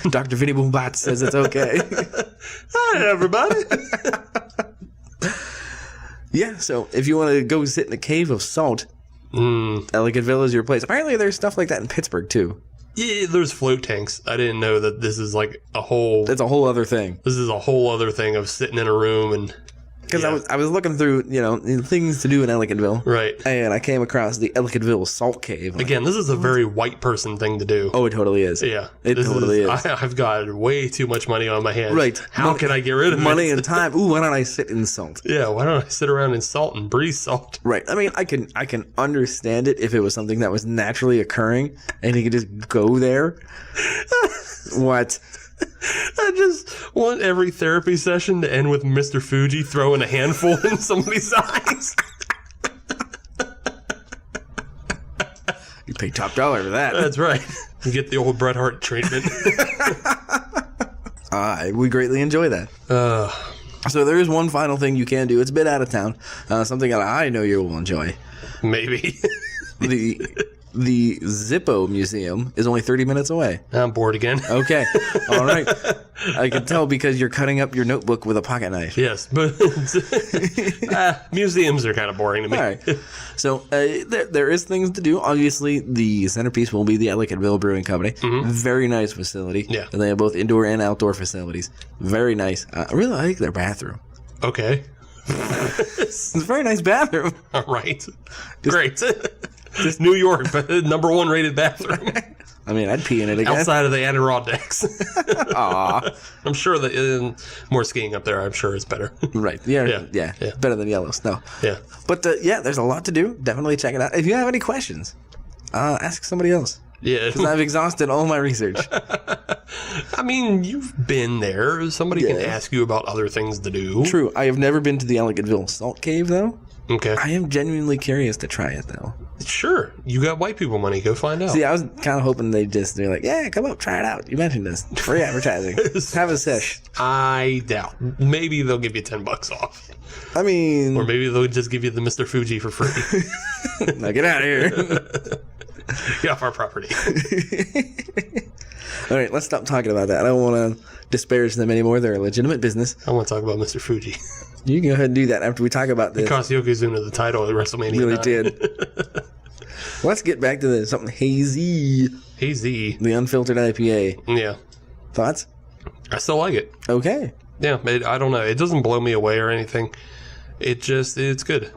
Dr. Vinny Boombat says it's okay. Hi, everybody. Yeah, so if you want to go sit in a cave of salt, Ellicottville is your place. Apparently there's stuff like that in Pittsburgh, too. Yeah, there's float tanks. I didn't know that this is like a whole... It's a whole other thing. This is a whole other thing of sitting in a room and... Because I was looking through, you know, things to do in Ellicottville. Right. And I came across the Ellicottville Salt Cave. Again, this is a very white person thing to do. Oh, it totally is. Yeah. It totally is. I've got way too much money on my hands. Right. How can I get rid of money it? and time? Ooh, why don't I sit in salt? Yeah, why don't I sit around in salt and breathe salt? Right. I mean, I can understand it if it was something that was naturally occurring and you could just go there. What? I just want every therapy session to end with Mr. Fuji throwing a handful in somebody's eyes. You pay top dollar for that. That's right. You get the old Bret Hart treatment. We greatly enjoy that. So there is one final thing you can do. It's a bit out of town. Something that I know you will enjoy. Maybe. The Zippo Museum is only 30 minutes away. I'm bored again. Okay. All right. I can tell because you're cutting up your notebook with a pocket knife. Yes, but museums are kind of boring to me. All right. So there is things to do. Obviously, the centerpiece will be the Ellicottville Brewing Company. Mm-hmm. Very nice facility. Yeah. And they have both indoor and outdoor facilities. Very nice. I really like their bathroom. Okay. It's a very nice bathroom. All right. Great. Just New York, number one rated bathroom. I mean, I'd pee in it again. Outside of the Adirondacks. Aw. I'm sure that more skiing up there. I'm sure it's better. Right. Yeah. Better than yellow snow. Yeah. But yeah, there's a lot to do. Definitely check it out. If you have any questions, ask somebody else. Yeah. Because I've exhausted all my research. I mean, you've been there. Somebody can ask you about other things to do. True. I have never been to the Ellicottville Salt Cave, though. Okay. I am genuinely curious to try it, though. Sure. You got white people money. Go find out. See, I was kind of hoping they're like, yeah, come up, try it out. You mentioned this. Free advertising. Have a sesh. I doubt. Maybe they'll give you $10 off. I mean... Or maybe they'll just give you the Mr. Fuji for free. Now get out of here. Get off our property. All right, let's stop talking about that. I don't want to disparage them anymore. They're a legitimate business. I want to talk about Mr. Fuji. You can go ahead and do that after we talk about this. It cost Yokozuna the title at WrestleMania. Really 9. did. Let's get back to something Hazee. Hazee. The Unfiltered IPA. Yeah. Thoughts? I still like it. Okay. Yeah, I don't know. It doesn't blow me away or anything. It's good.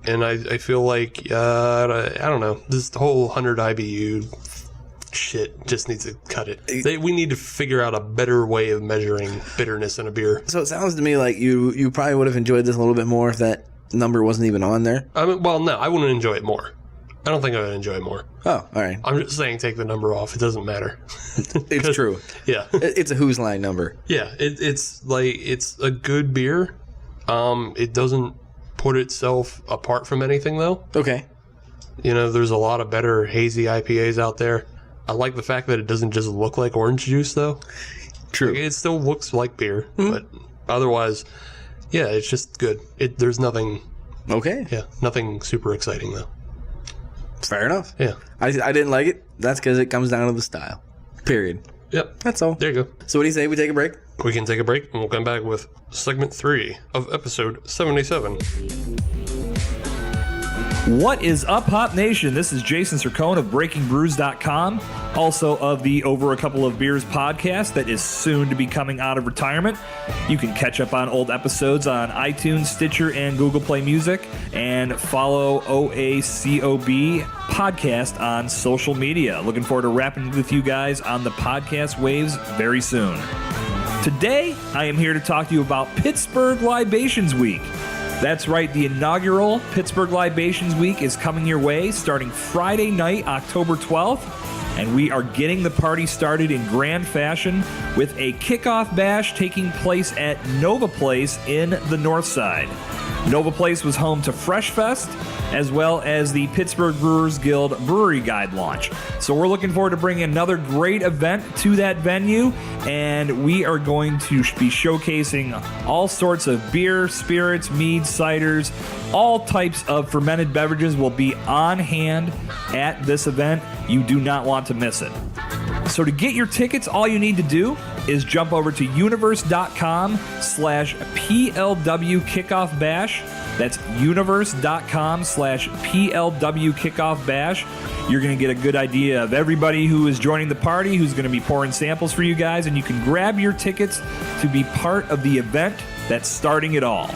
And I feel like, I don't know, this whole 100 IBU shit just needs to cut it. We need to figure out a better way of measuring bitterness in a beer. So it sounds to me like you probably would have enjoyed this a little bit more if that number wasn't even on there. I mean, well, no, I wouldn't enjoy it more. I don't think I would enjoy it more. Oh, all right. I'm just saying take the number off. It doesn't matter. It's true. Yeah. It's a whose line number. Yeah, it's a good beer. It doesn't put itself apart from anything, though. Okay. You know, there's a lot of better hazy IPAs out there. I like the fact that it doesn't just look like orange juice, though. True. Like, it still looks like beer, but otherwise, yeah, it's just good. There's nothing. Okay. Yeah, nothing super exciting though. Fair enough. Yeah. I didn't like it. That's because it comes down to the style. Period. Yep. That's all. There you go. So what do you say we take a break? We can take a break and we'll come back with segment 3 of episode 77. What is up, Hop Nation? This is Jason Sircone of BreakingBrews.com, also of the Over a Couple of Beers podcast that is soon to be coming out of retirement. You can catch up on old episodes on iTunes, Stitcher, and Google Play Music, and follow OACOB podcast on social media. Looking forward to wrapping with you guys on the podcast waves very soon. Today, I am here to talk to you about Pittsburgh Libations Week. That's right, the inaugural Pittsburgh Libations Week is coming your way starting Friday night, October 12th, and we are getting the party started in grand fashion with a kickoff bash taking place at Nova Place in the North Side. Nova Place was home to Fresh Fest, as well as the Pittsburgh Brewers Guild Brewery Guide launch. So we're looking forward to bringing another great event to that venue, and we are going to be showcasing all sorts of beer, spirits, meads, ciders, all types of fermented beverages will be on hand at this event. You do not want to miss it. So to get your tickets, all you need to do is jump over to universe.com/PLW Kickoff Bash. That's universe.com/PLW Kickoff Bash. You're going to get a good idea of everybody who is joining the party, who's going to be pouring samples for you guys, and you can grab your tickets to be part of the event that's starting it all.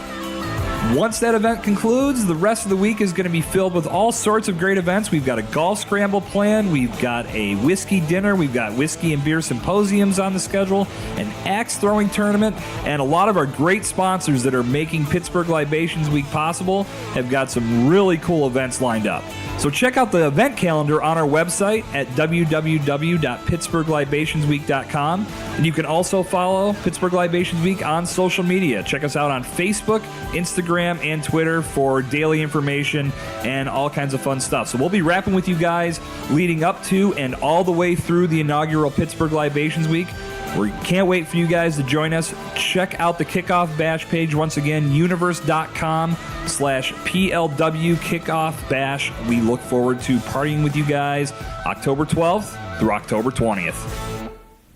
Once that event concludes, the rest of the week is going to be filled with all sorts of great events. We've got a golf scramble planned. We've got a whiskey dinner. We've got whiskey and beer symposiums on the schedule, an axe throwing tournament, and a lot of our great sponsors that are making Pittsburgh Libations Week possible have got some really cool events lined up. So check out the event calendar on our website at www.pittsburghlibationsweek.com. And you can also follow Pittsburgh Libations Week on social media. Check us out on Facebook, Instagram, and Twitter for daily information and all kinds of fun stuff. So we'll be wrapping with you guys leading up to and all the way through the inaugural Pittsburgh Libations Week. We can't wait for you guys to join us. Check out the kickoff bash page once again, universe.com/PLW Kickoff Bash. We look forward to partying with you guys October 12th through October 20th.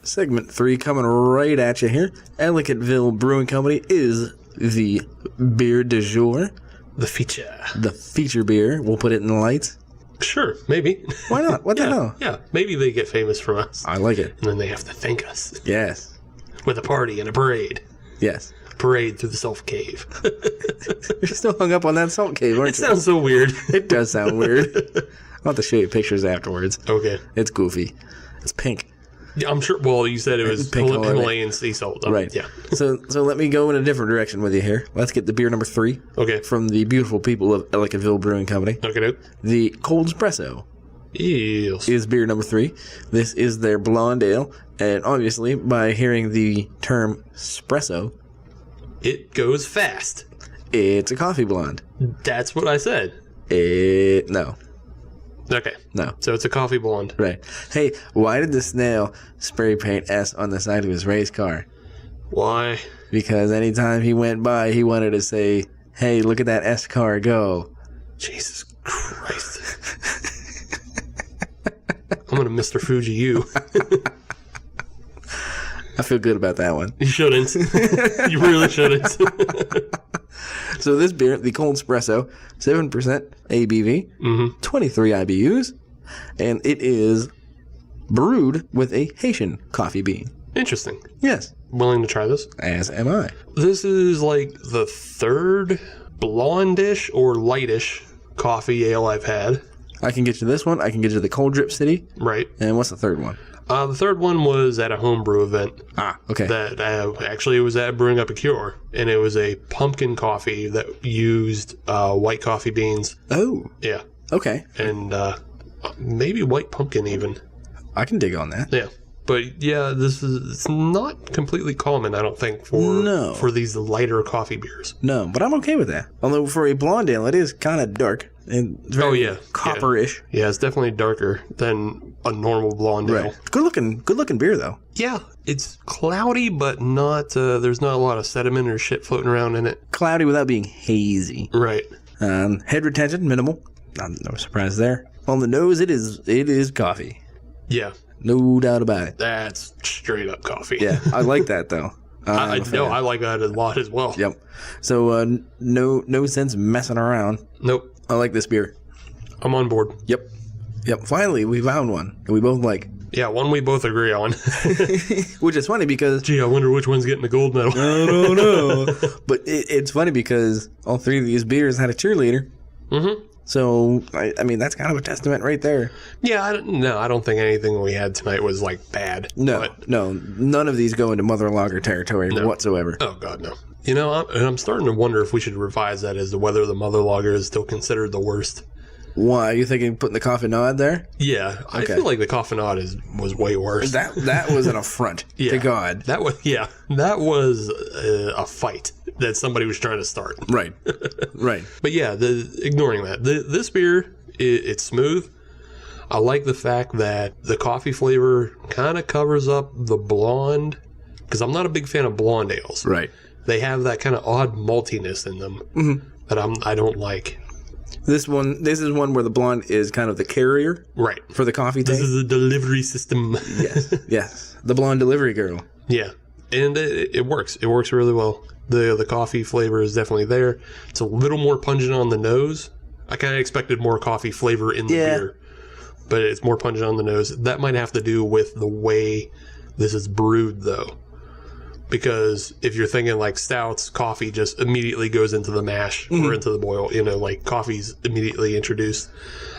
Segment 3 coming right at you here. Ellicottville Brewing Company is the beer du jour. The feature. The feature beer. We'll put it in the lights. Sure, maybe. Why not? What the hell? Yeah, maybe they get famous from us. I like it. And then they have to thank us. Yes. With a party and a parade. Yes. Parade through the Salt Cave. You're still hung up on that salt cave, aren't It you? sounds so weird. It does sound weird. I'll have to show you pictures afterwards. Okay. It's goofy. It's pink. Yeah, I'm sure. Well, you said it was Pink Himalayan sea salt. Right. Yeah. So let me go in a different direction with you here. Let's get the beer number 3. Okay. From the beautiful people of Ellicottville Brewing Company. Okay. The Coldspresso. Yes. is beer number 3. This is their blonde ale, and obviously, by hearing the term espresso, It goes fast. it's a coffee blonde. That's what I said. No. Okay. No. So it's a coffee blonde. Right. Hey, why did the snail spray paint S on the side of his race car? Why? Because anytime he went by, he wanted to say, hey, look at that S car go. Jesus Christ. I'm going to Mr. Fuji you. I feel good about that one. You shouldn't. You really shouldn't. So this beer, the Coldspresso, 7% ABV, 23 IBUs, and it is brewed with a Haitian coffee bean. Interesting. Yes, Willing to try this? as am I. This is like the third blondish or lightish coffee ale I've had. I can get you this one. I can get you the Cold Drip City. Right. And what's the third one? The third one was at a homebrew event. Ah, okay. That actually it was at Brewing Up a Cure, and it was a pumpkin coffee that used white coffee beans. Oh, Yeah, okay. and maybe white pumpkin even. I can dig on that. Yeah, but yeah, it's not completely common, I don't think, for these lighter coffee beers. No, but I'm okay with that. Although for a blonde ale, it is kind of dark and very copperish. Yeah, it's definitely darker than a normal blonde ale. Right. Good looking beer though. Yeah, it's cloudy, but not. There's not a lot of sediment or shit floating around in it. Cloudy without being hazy. Right. Head retention minimal. No surprise there. On the nose, it is coffee. Yeah, No doubt about it. that's straight up coffee. Yeah, I like that though. I know. I like that a lot as well. Yep. So no sense messing around. Nope. I like this beer. I'm on board. Yep. Finally, we found one that we both like, Yeah, one we both agree on. which is funny because Gee, I wonder which one's getting the gold medal. I don't know. But it's funny because all three of these beers had a cheerleader. Mm-hmm. So I mean that's kind of a testament right there. Yeah, I don't think anything we had tonight was like bad. No, none of these go into mother lager territory whatsoever. Oh God, no. You know, I'm starting to wonder if we should revise that as to whether the mother lager is still considered the worst. Why? Are you thinking putting the coffee nod there? Yeah, I Okay. feel like the Coffinade was way worse. That was an affront to God. That was a fight that somebody was trying to start. Right. But yeah, ignoring that, this beer it's smooth. I like the fact that the coffee flavor kind of covers up the blonde, because I'm not a big fan of blonde ales. Right. They have that kind of odd maltiness in them that I don't like. This is one where the blonde is kind of the carrier Right. for the coffee This taste. is a delivery system. Yes. The blonde delivery girl. Yeah, and it works. It works really well. The coffee flavor is definitely there. It's a little more pungent on the nose. I kind of expected more coffee flavor in the beer, but it's more pungent on the nose. That might have to do with the way this is brewed, though. Because if you're thinking like stouts, coffee just immediately goes into the mash or into the boil. You know, like coffee's immediately introduced.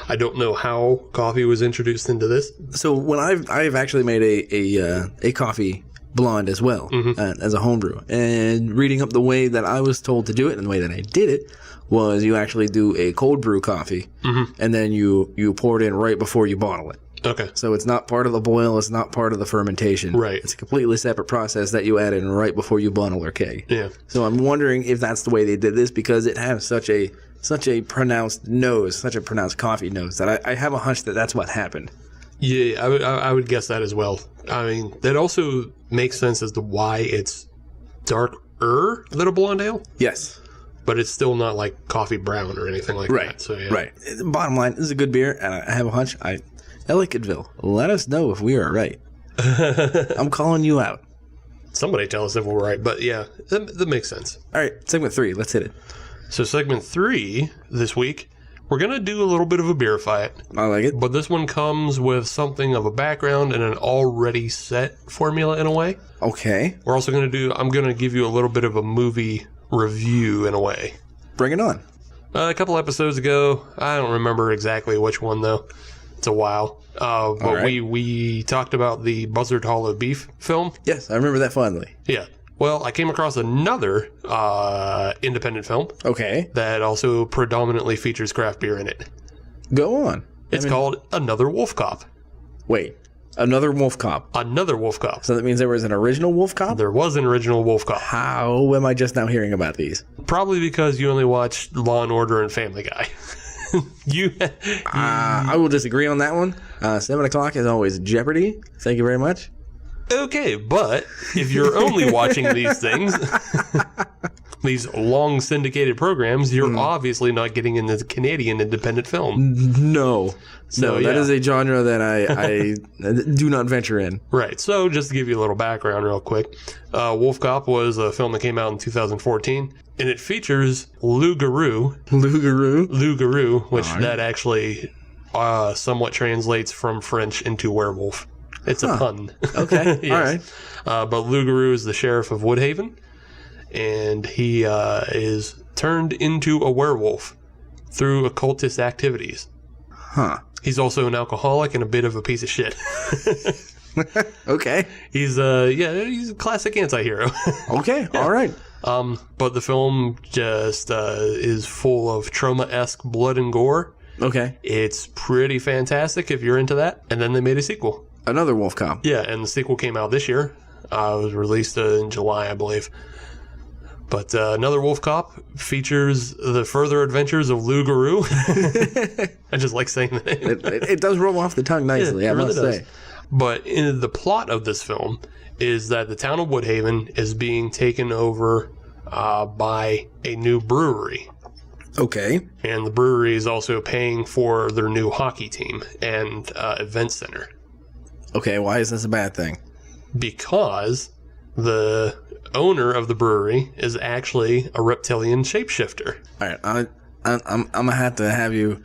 I don't know how coffee was introduced into this. So when I've actually made a coffee blonde as well as a homebrew, and reading up the way that I was told to do it and the way that I did it was you actually do a cold brew coffee and then you pour it in right before you bottle it. Okay. So it's not part of the boil, it's not part of the fermentation. Right. It's a completely separate process that you add in right before you bottle or keg. Yeah. So I'm wondering if that's the way they did this because it has such a pronounced nose, such a pronounced coffee nose that I have a hunch that that's what happened. Yeah, I would guess that as well. I mean, that also makes sense as to why it's darker than a blonde ale, Yes. but it's still not like coffee brown or anything like that. So, yeah. Right. Bottom line, this is a good beer, and I have a hunch. Ellicottville, let us know if we are right. I'm calling you out. Somebody tell us if we're right, but yeah, that makes sense. All right, segment 3, let's hit it. So segment 3 this week, we're going to do a little bit of a beer fight, I like it. but this one comes with something of a background and an already set formula in a way. Okay, We're also going to I'm going to give you a little bit of a movie review in a way. bring it on. A couple episodes ago, I don't remember exactly which one though. It's a while. But right. we talked about the Buzzard Hollow Beef film. Yes, I remember that fondly. Yeah. Well, I came across another independent film Okay, that also predominantly features craft beer in it. go on. It's called Another Wolfcop. Wait, Another Wolfcop. Another Wolfcop. So that means there was an original Wolfcop? There was an original Wolfcop. How am I just now hearing about these? Probably because you only watch Law and Order and Family Guy. I will disagree on that one. 7 o'clock is always Jeopardy. Thank you very much. Okay, but if you're only watching these things, these long syndicated programs, you're obviously not getting into Canadian independent film. No. So, that yeah. is a genre that I do not venture in. Right, so just to give you a little background real quick, Wolfcop was a film that came out in 2014, and it features Lou Garou. Lou Garou, which that actually somewhat translates from French into werewolf. It's a pun. Okay, Yes. all right. But Lou Garou is the sheriff of Woodhaven, and he is turned into a werewolf through occultist activities. Huh. He's also an alcoholic and a bit of a piece of shit. Okay. He's a classic anti-hero. Okay, all right. But the film just is full of trauma-esque blood and gore. Okay. It's pretty fantastic if you're into that. And then they made a sequel. Another Wolfcop. Yeah, and the sequel came out this year. It was released in July, I believe. But Another Wolfcop features the further adventures of Lou Garou. I just like saying that. It does roll off the tongue nicely, Yeah, I it really must does. say. But in the plot of this film is that the town of Woodhaven is being taken over by a new brewery. Okay. And the brewery is also paying for their new hockey team and event center. Okay, why is this a bad thing? Because the owner of the brewery is actually a reptilian shapeshifter. All right, I'm going to have you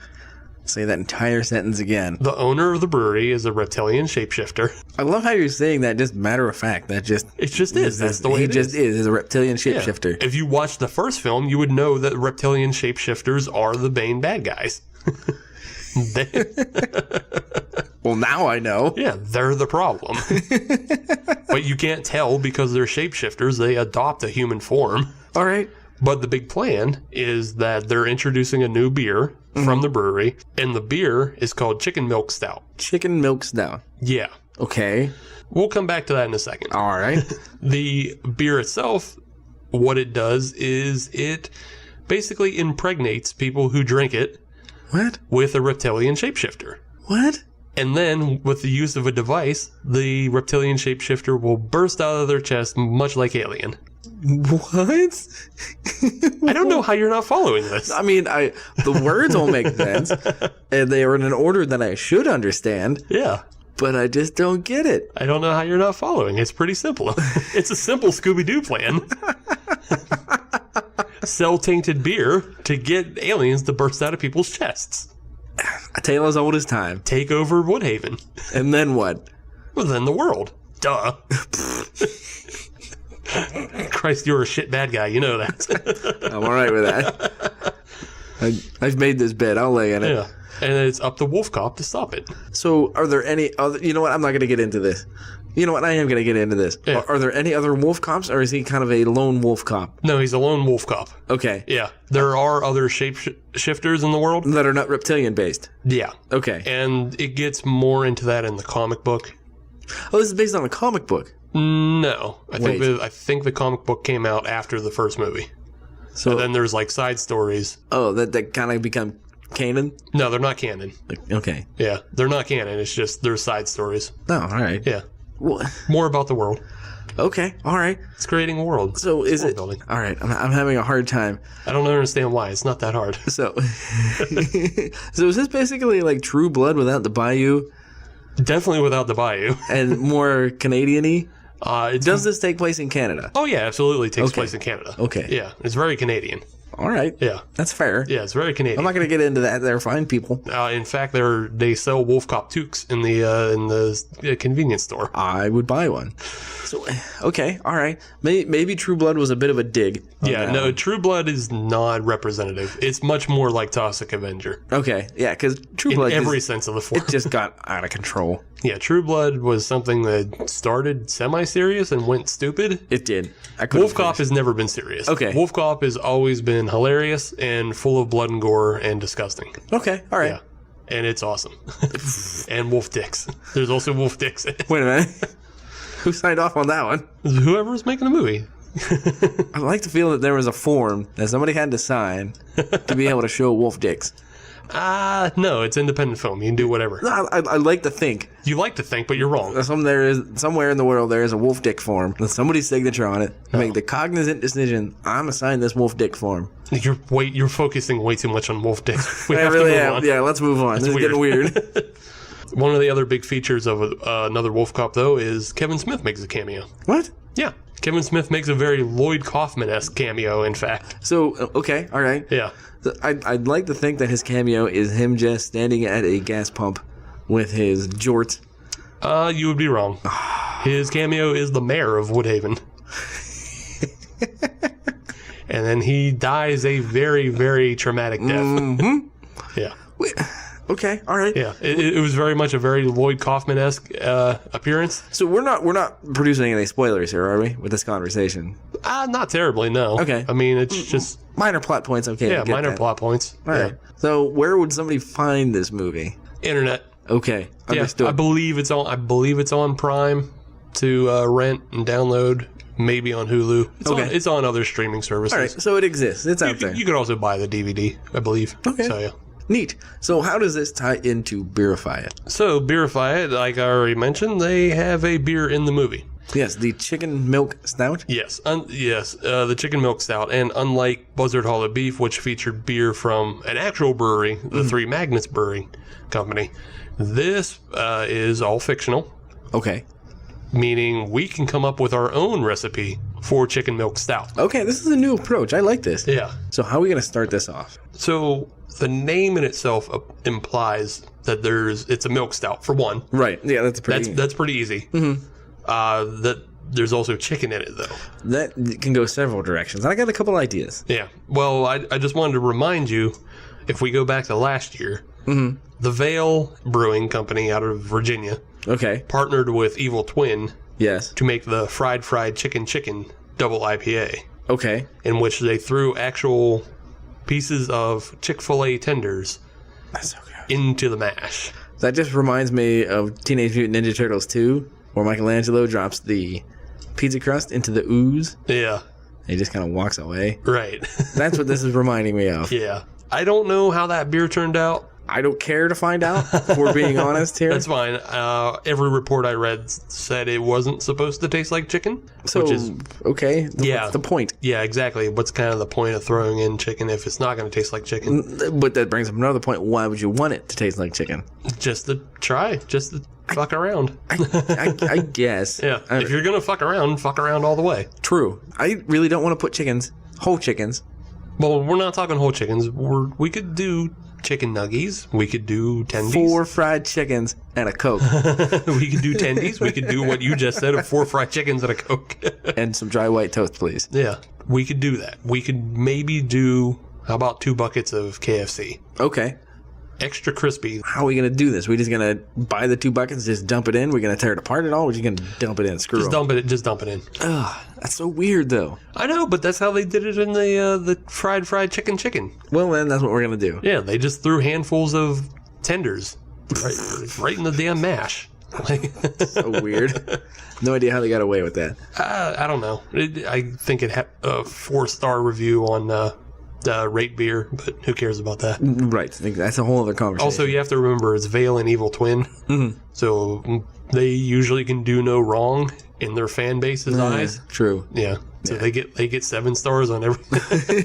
say that entire sentence again. The owner of the brewery is a reptilian shapeshifter. I love how you're saying that just matter of fact. That just... It just is. That's the way it is. He just is a reptilian Yeah. shapeshifter. If you watched the first film, you would know that reptilian shapeshifters are the Bane bad guys. Well, now I know. Yeah, they're the problem. But you can't tell because they're shapeshifters. They adopt a human form. All right. But the big plan is that they're introducing a new beer from the brewery, and the beer is called Chicken Milk Stout. Chicken milk stout. Yeah. Okay. We'll come back to that in a second. All right. The beer itself, what it does is it basically impregnates people who drink it What? with a reptilian shapeshifter. What? And then, with the use of a device, the reptilian shapeshifter will burst out of their chest, much like Alien. What? I don't know how you're not following this. I mean, the words all make sense, and they are in an order that I should understand, Yeah. but I just don't get it. I don't know how you're not following. It's pretty simple. It's a simple Scooby-Doo plan. Sell tainted beer to get aliens to burst out of people's chests. A tale as old as time. Take over Woodhaven. And then what? Well, then the world. Duh. Christ, you're a shit bad guy. You know that. I'm all right with that. I've made this bet. I'll lay in it. Yeah. And it's up to Wolfcop to stop it. So, are there any other... You know what? I'm not going to get into this. You know what? I am going to get into this. Yeah. Are there any other wolf cops, or is he kind of a lone wolf cop? No, he's a lone Wolfcop. Okay. Yeah. There are other shapeshifters in the world. That are not reptilian-based. Yeah. Okay. And it gets more into that in the comic book. Oh, this is based on a comic book. No. I Wait. think the comic book came out after the first movie. So, And then there's like side stories. oh, that kind of become canon? No, they're not canon. Like, okay. Yeah, they're not canon. It's just they're side stories. No, all right. Yeah. Well, More about the world. okay, all right. It's creating a world. So is World it... building. All right, I'm having a hard time. I don't understand why. It's not that hard. So, so is this basically like True Blood without the Bayou Definitely without the Bayou. and more Canadian-y? It Does this take place in Canada? Oh, yeah, absolutely. It takes Okay. place in Canada. Okay. Yeah, it's very Canadian. All right. Yeah. That's fair. Yeah, it's very Canadian. I'm not going to get into that. They're fine people. In fact, they sell Wolfcop toques in the convenience store. I would buy one. So, okay, all right. Maybe True Blood was a bit of a dig. on Yeah, that no, one. True Blood is not representative. It's much more like Toxic Avenger Okay, yeah, because True in Blood every sense of the form. it just got out of control. Yeah, True Blood was something that started semi-serious and went stupid. It did. I couldn't Wolfcop finish. has never been serious. Okay. Wolfcop has always been hilarious and full of blood and gore and disgusting. Okay, all right. Yeah. and it's awesome. And wolf dicks. There's also wolf dicks. Wait a minute. Who signed off on that one? Whoever's making the movie. I'd like to feel that there was a form that somebody had to sign to be able to show wolf dicks. No, it's independent film. You can do whatever. No, I like to think. You like to think, but you're wrong. Somewhere in the world there is a wolf dick form with somebody's signature on it. Make the cognizant decision. I'm gonna sign this wolf dick form. You're focusing way too much on wolf dicks. We I have really to move am. on. Yeah, let's move on. This is getting weird. One of the other big features of Another Wolfcop, though, is Kevin Smith makes a cameo. What? Yeah. Kevin Smith makes a very Lloyd Kaufman-esque cameo, in fact. So, okay, all right. Yeah. I'd like to think that his cameo is him just standing at a gas pump with his jorts. You would be wrong. His cameo is the mayor of Woodhaven. And then he dies a very, very traumatic death. Mm-hmm. Yeah. Okay, all right. Yeah. It was very much a very Lloyd Kaufman-esque appearance. So we're not producing any spoilers here, are we, with this conversation? Not terribly, no. Okay. I mean, it's just... Minor plot points, okay. Yeah, minor plot points. All right. So where would somebody find this movie? Internet. Okay, understood. Yeah, I believe it's on Prime to rent and download. Maybe on Hulu. It's on other streaming services. All right, so it exists. It's out there. You could also buy the DVD, I believe. Okay. So, yeah. Neat. So how does this tie into Beerify It? So, Beerify It, like I already mentioned, they have a beer in the movie. Yes, the chicken milk stout? Yes, the chicken milk stout. And unlike Buzzard Hollow Beef, which featured beer from an actual brewery, the Three Magnets Brewing Company, this is all fictional. Okay. Meaning we can come up with our own recipe for chicken milk stout. Okay, this is a new approach. I like this. Yeah. So how are we going to start this off? So the name in itself implies that it's a milk stout, for one. Right. Yeah, that's pretty easy. Mm-hmm. That there's also chicken in it, though. That can go several directions. I got a couple ideas. Yeah. Well, I just wanted to remind you, if we go back to last year, the Vale Brewing Company out of Virginia partnered with Evil Twin to make the fried chicken double IPA. Okay. In which they threw actual pieces of Chick-fil-A tenders into the mash. That just reminds me of Teenage Mutant Ninja Turtles 2, where Michelangelo drops the pizza crust into the ooze. Yeah. And he just kind of walks away. Right. That's what this is reminding me of. Yeah. I don't know how that beer turned out. I don't care to find out, if we're being honest here. That's fine. Every report I read said it wasn't supposed to taste like chicken. So, which is, okay. What's the point? Yeah, exactly. What's kind of the point of throwing in chicken if it's not going to taste like chicken? But that brings up another point. Why would you want it to taste like chicken? Just to try. Just to fuck around. I guess. Yeah. If you're going to fuck around all the way. True. I really don't want to put whole chickens. Well, we're not talking whole chickens. We could do chicken nuggies. We could do tendies. 4 fried chickens and a Coke. We could do tendies. We could do what you just said of 4 fried chickens and a Coke. And some dry white toast, please. Yeah, we could do that. We could maybe do, how about 2 buckets of KFC? Okay. Extra crispy. How are we going to do this? We just going to buy the 2 buckets, just dump it in? We're going to tear it apart at all? Or are you going to dump it in? Just dump it in. Ugh, that's so weird, though. I know, but that's how they did it in the fried chicken. Well, then that's what we're going to do. Yeah, they just threw handfuls of tenders right in the damn mash. So weird. No idea how they got away with that. I don't know. I think it had a 4-star review on Rate Beer, but who cares about that? Right. That's a whole other conversation. Also, you have to remember it's Vale and Evil Twin. Mm-hmm. So they usually can do no wrong in their fan base's eyes. True. Yeah. So they get 7 stars on everything.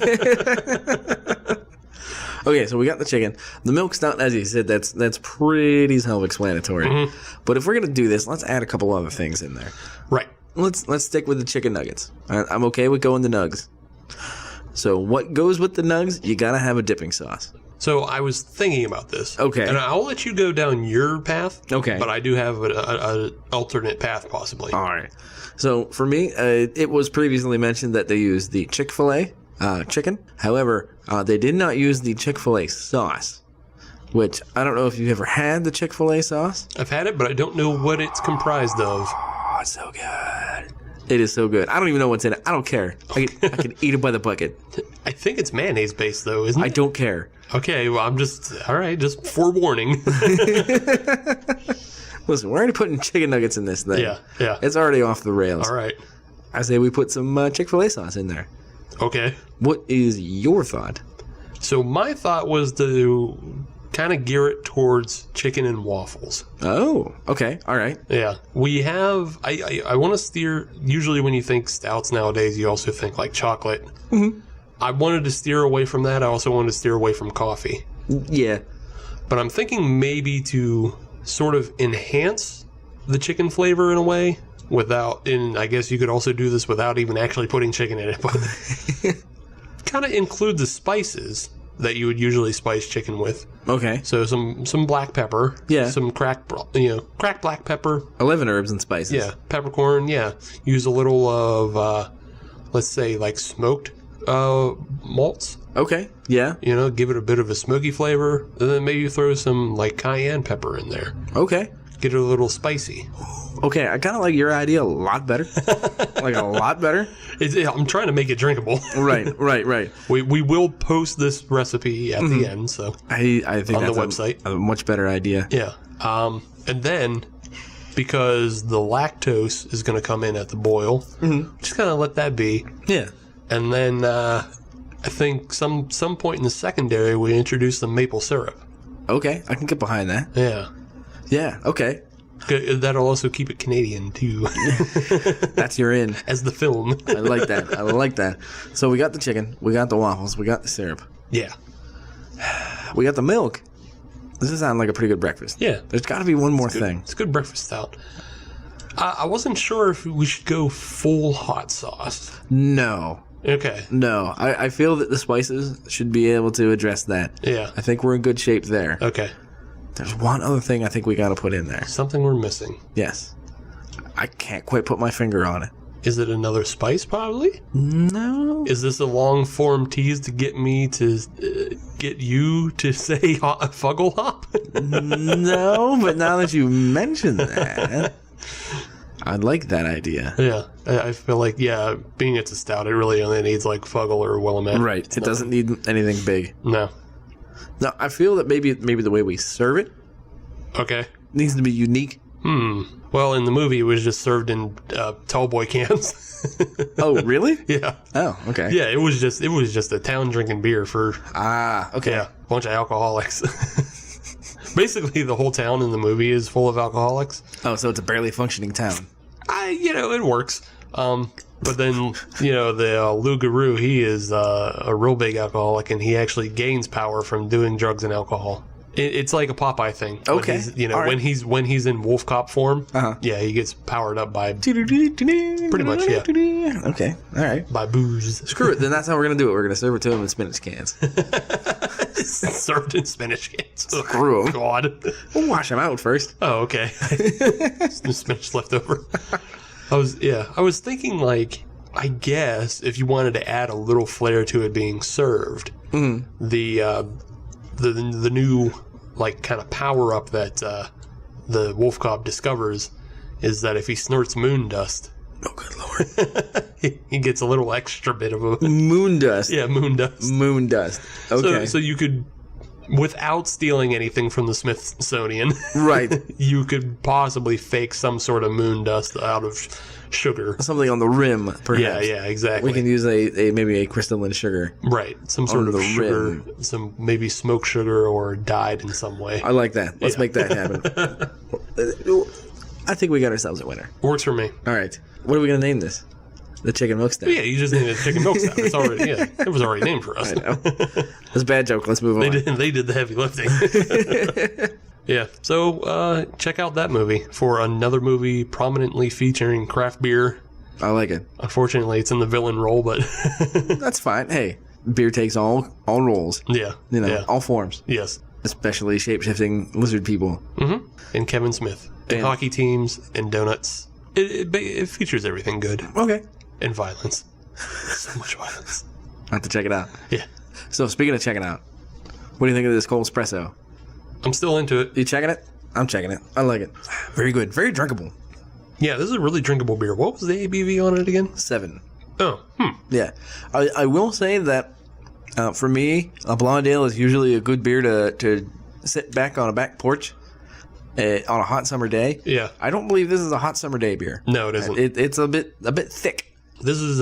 Okay, so we got the chicken. The milk stout, as you said, that's pretty self-explanatory. Mm-hmm. But if we're going to do this, let's add a couple other things in there. Right. Let's stick with the chicken nuggets. I'm okay with going the nugs. So what goes with the nugs? You got to have a dipping sauce. So I was thinking about this. Okay. And I'll let you go down your path. Okay. But I do have an alternate path, possibly. All right. So for me, it was previously mentioned that they used the Chick-fil-A chicken. However, they did not use the Chick-fil-A sauce, which I don't know if you've ever had the Chick-fil-A sauce. I've had it, but I don't know what it's comprised of. Oh, it's so good. It is so good. I don't even know what's in it. I don't care. I can eat it by the bucket. I think it's mayonnaise based though, isn't it? I don't care. Okay, well, I'm just all right. Just forewarning. Listen, we're already putting chicken nuggets in this thing. Yeah. It's already off the rails. All right. I say we put some Chick-fil-A sauce in there. Okay. What is your thought? So my thought was to kind of gear it towards chicken and waffles. Oh, okay. All right. Yeah. We have, I want to steer, usually when you think stouts nowadays, you also think like chocolate. Mm-hmm. I wanted to steer away from that. I also wanted to steer away from coffee. Yeah. But I'm thinking maybe to sort of enhance the chicken flavor in a way without, and I guess you could also do this without even actually putting chicken in it, but kind of include the spices that you would usually spice chicken with. Okay. So some black pepper. Yeah. Some cracked black pepper. 11 herbs and spices. Yeah. Peppercorn. Yeah. Use a little of, let's say, like smoked malts. Okay. Yeah. Give it a bit of a smoky flavor. And then maybe throw some like cayenne pepper in there. Okay. Get it a little spicy. Okay, I kind of like your idea a lot better. Like a lot better. I'm trying to make it drinkable. Right. We will post this recipe at the end, so I think on that's the website. a much better idea. Yeah. And then because the lactose is going to come in at the boil, just kind of let that be. Yeah. And then I think some point in the secondary we introduce some maple syrup. Okay, I can get behind that. Yeah. Yeah. Okay. That'll also keep it Canadian too. That's your in. As the film. I like that. So we got the chicken, we got the waffles, we got the syrup, Yeah. we got the milk. This is sounding like a pretty good breakfast. Yeah. There's got to be one more thing. It's a good breakfast stout. I wasn't sure if we should go full hot sauce. No. Okay. No. I feel that the spices should be able to address that. Yeah. I think we're in good shape there. Okay. There's one other thing I think we got to put in there. Something we're missing. Yes. I can't quite put my finger on it. Is it another spice, probably? No. Is this a long form tease to get me to get you to say fuggle hop? No, but now that you mention that, I like that idea. Yeah, I feel like, being it's a stout, it really only needs like fuggle or Willamette. Right. It doesn't need anything big. No. No, I feel that maybe the way we serve it Okay. needs to be unique. Well, in the movie, it was just served in tall boy cans. Oh, really? Yeah. Oh, okay. Yeah, it was just a town drinking beer for Okay. a bunch of alcoholics. Basically, the whole town in the movie is full of alcoholics. Oh, so it's a barely functioning town. It works. But then, the Lou Garou, he is a real big alcoholic, and he actually gains power from doing drugs and alcohol. It's like a Popeye thing. Okay. All right. when he's in Wolfcop form, yeah, he gets powered up by Pretty much, yeah. Okay. All right. by booze. Screw it. Then that's how we're going to do it. We're going to serve it to him in spinach cans. Served in spinach cans. Screw 'em. God. We'll wash them out first. Oh, okay. Spinach left over. I was thinking, like, I guess if you wanted to add a little flair to it being served, the new, like, kind of power up that the Wolfcop discovers is that if he snorts moon dust, Oh, good lord. he gets a little extra bit of a Moon dust. moon dust. Moon dust. Okay. So you could, without stealing anything from the Smithsonian, Right. you could possibly fake some sort of moon dust out of sugar. Something on the rim, perhaps. Yeah, exactly. We can use maybe a crystalline sugar. Right, some sort on of the sugar, rim. some maybe smoked sugar or dyed in some way. I like that. Let's make that happen. I think we got ourselves a winner. Works for me. All right. What are we going to name this? The chicken milk stout. Yeah, you just named it chicken milk stout. It's already it was already named for us. I know. That's a bad joke. Let's move on. They did the heavy lifting. Yeah, so check out that movie for another movie prominently featuring craft beer. I like it. Unfortunately, it's in the villain role, but That's fine. Hey, beer takes all roles. yeah, All forms. yes. Especially shape-shifting lizard people. And Kevin Smith, and And- hockey teams, and donuts. It features everything good, Okay. and violence. So much violence. I'll have to check it out. Yeah, So, speaking of checking out, what do you think of this Coldspresso? I'm still into it. You checking it? I'm checking it. I like it. Very good. Very drinkable. Yeah, this is a really drinkable beer. What was the ABV on it again? 7. Oh, Yeah. I will say that for me, a blonde ale is usually a good beer to sit back on a back porch on a hot summer day. Yeah. I don't believe this is a hot summer day beer. No, it isn't. It's a bit thick. This is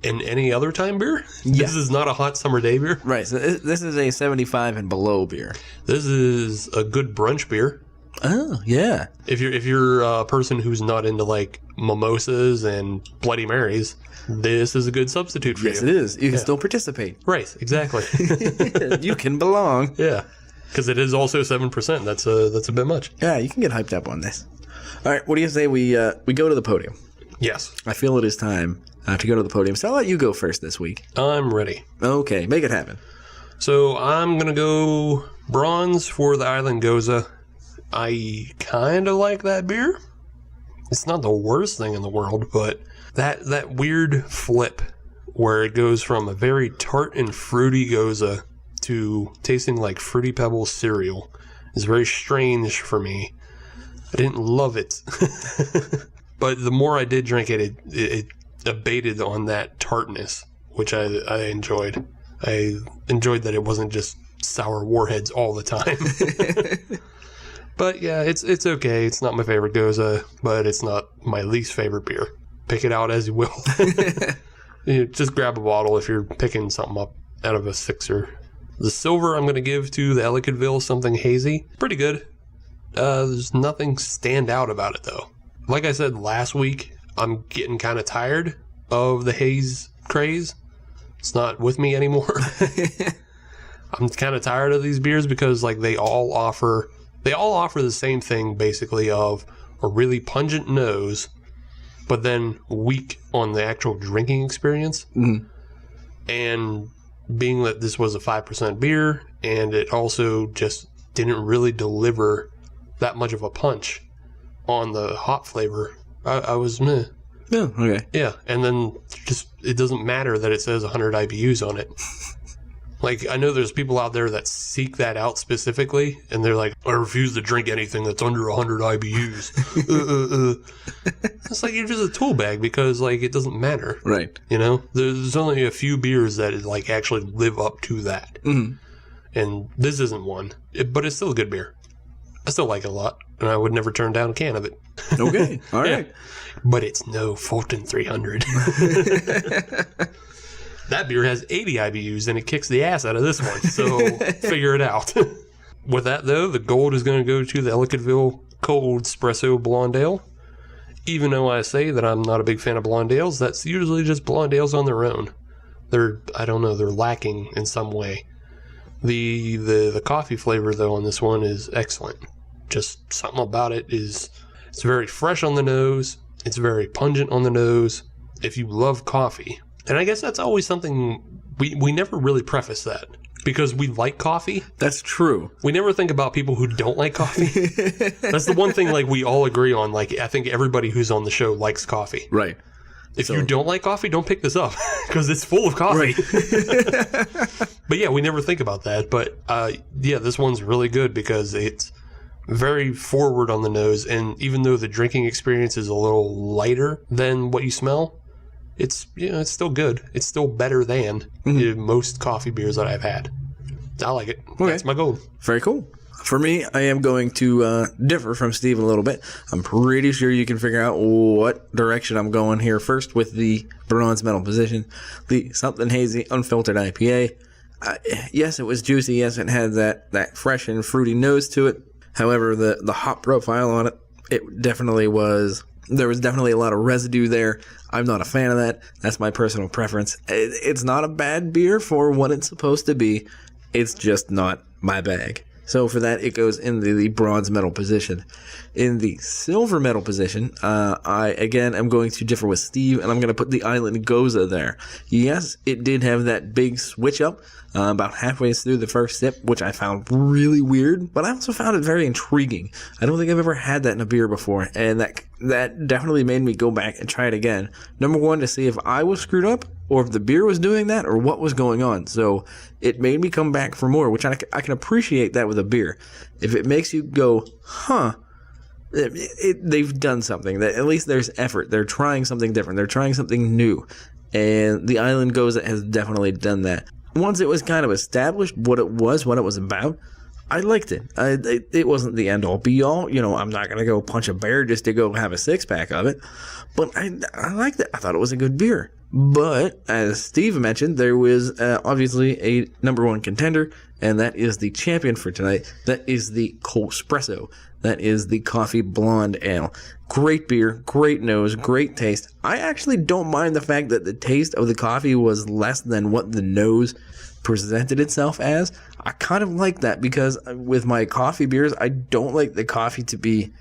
an any other time beer? Yeah. This is not a hot summer day beer? Right. So this is a 75 and below beer. This is a good brunch beer. Oh, yeah. If you're a person who's not into like mimosas and Bloody Marys, this is a good substitute for Yes, you. it is. You can still participate. Right, exactly. You can belong. Yeah, because it is also 7%. That's a bit much. Yeah, you can get hyped up on this. All right, what do you say we go to the podium? Yes, I feel it is time to go to the podium, so I'll let you go first this week. I'm ready. Okay, make it happen. So I'm gonna go bronze for the Island Goza. I kind of like that beer. It's not the worst thing in the world, but that weird flip where it goes from a very tart and fruity Goza to tasting like Fruity Pebbles cereal is very strange for me. I didn't love it. But the more I did drink it, it abated on that tartness, which I enjoyed. I enjoyed that it wasn't just sour warheads all the time. But yeah, it's okay. It's not my favorite Goza, but it's not my least favorite beer. Pick it out as you will. Just grab a bottle if you're picking something up out of a sixer. The silver I'm going to give to the Ellicottville Somethin Hazee. Pretty good. There's nothing stand out about it though. Like I said last week, I'm getting kind of tired of the haze craze. It's not with me anymore. I'm kind of tired of these beers because like they all offer the same thing basically of a really pungent nose, but then weak on the actual drinking experience. Mm-hmm. And being that this was a 5% beer and it also just didn't really deliver that much of a punch on the hop flavor, I was meh. Yeah, okay. Yeah, and then just it doesn't matter that it says 100 IBUs on it. Like, I know there's people out there that seek that out specifically, and they're like, I refuse to drink anything that's under 100 IBUs. It's like you're just a tool bag because, like, it doesn't matter. Right. You know? There's only a few beers that, like, actually live up to that. Mm-hmm. And this isn't one. But it's still a good beer. I still like it a lot, and I would never turn down a can of it. Okay. All right. Yeah. But it's no Fulton 300. That beer has 80 IBUs, and it kicks the ass out of this one, so figure it out. With that, though, the gold is going to go to the Ellicottville Coldspresso Blonde Ale. Even though I say that I'm not a big fan of blonde ales, that's usually just blonde ales on their own. They're lacking in some way. The coffee flavor, though, on this one is excellent. Just something about it it's very fresh on the nose. It's very pungent on the nose. If you love coffee... And I guess that's always something we never really preface that because we like coffee. That's true. We never think about people who don't like coffee. That's the one thing like we all agree on. Like I think everybody who's on the show likes coffee. Right. If you don't like coffee, don't pick this up because it's full of coffee. Right. But yeah, we never think about that. But yeah, this one's really good because it's very forward on the nose. And even though the drinking experience is a little lighter than what you smell, it's still good. It's still better than most coffee beers that I've had. I like it. Okay. That's my gold. Very cool. For me, I am going to differ from Steve a little bit. I'm pretty sure you can figure out what direction I'm going here first with the bronze medal position. The Somethin Hazee Unfiltered IPA. Yes, it was juicy. Yes, it had that fresh and fruity nose to it. However, the hop profile on it, there was definitely a lot of residue there. I'm not a fan of that. That's my personal preference. It's not a bad beer for what it's supposed to be. It's just not my bag. So for that, it goes in the bronze medal position. In the silver medal position, I, again, am going to differ with Steve, and I'm going to put the Island Goza there. Yes, it did have that big switch up about halfway through the first sip, which I found really weird, but I also found it very intriguing. I don't think I've ever had that in a beer before, and that definitely made me go back and try it again. Number one, to see if I was screwed up, or if the beer was doing that, or what was going on. So it made me come back for more, which I can appreciate that with a beer. If it makes you go, huh, they've done something. That at least there's effort. They're trying something different. They're trying something new. And the Island Gose has definitely done that. Once it was kind of established what it was about, I liked it. It wasn't the end all be all. I'm not going to go punch a bear just to go have a 6-pack of it. But I liked it. I thought it was a good beer. But as Steve mentioned, there was obviously a number one contender, and that is the champion for tonight. That is the Coldspresso. That is the coffee blonde ale. Great beer, great nose, great taste. I actually don't mind the fact that the taste of the coffee was less than what the nose presented itself as. I kind of like that because with my coffee beers, I don't like the coffee to be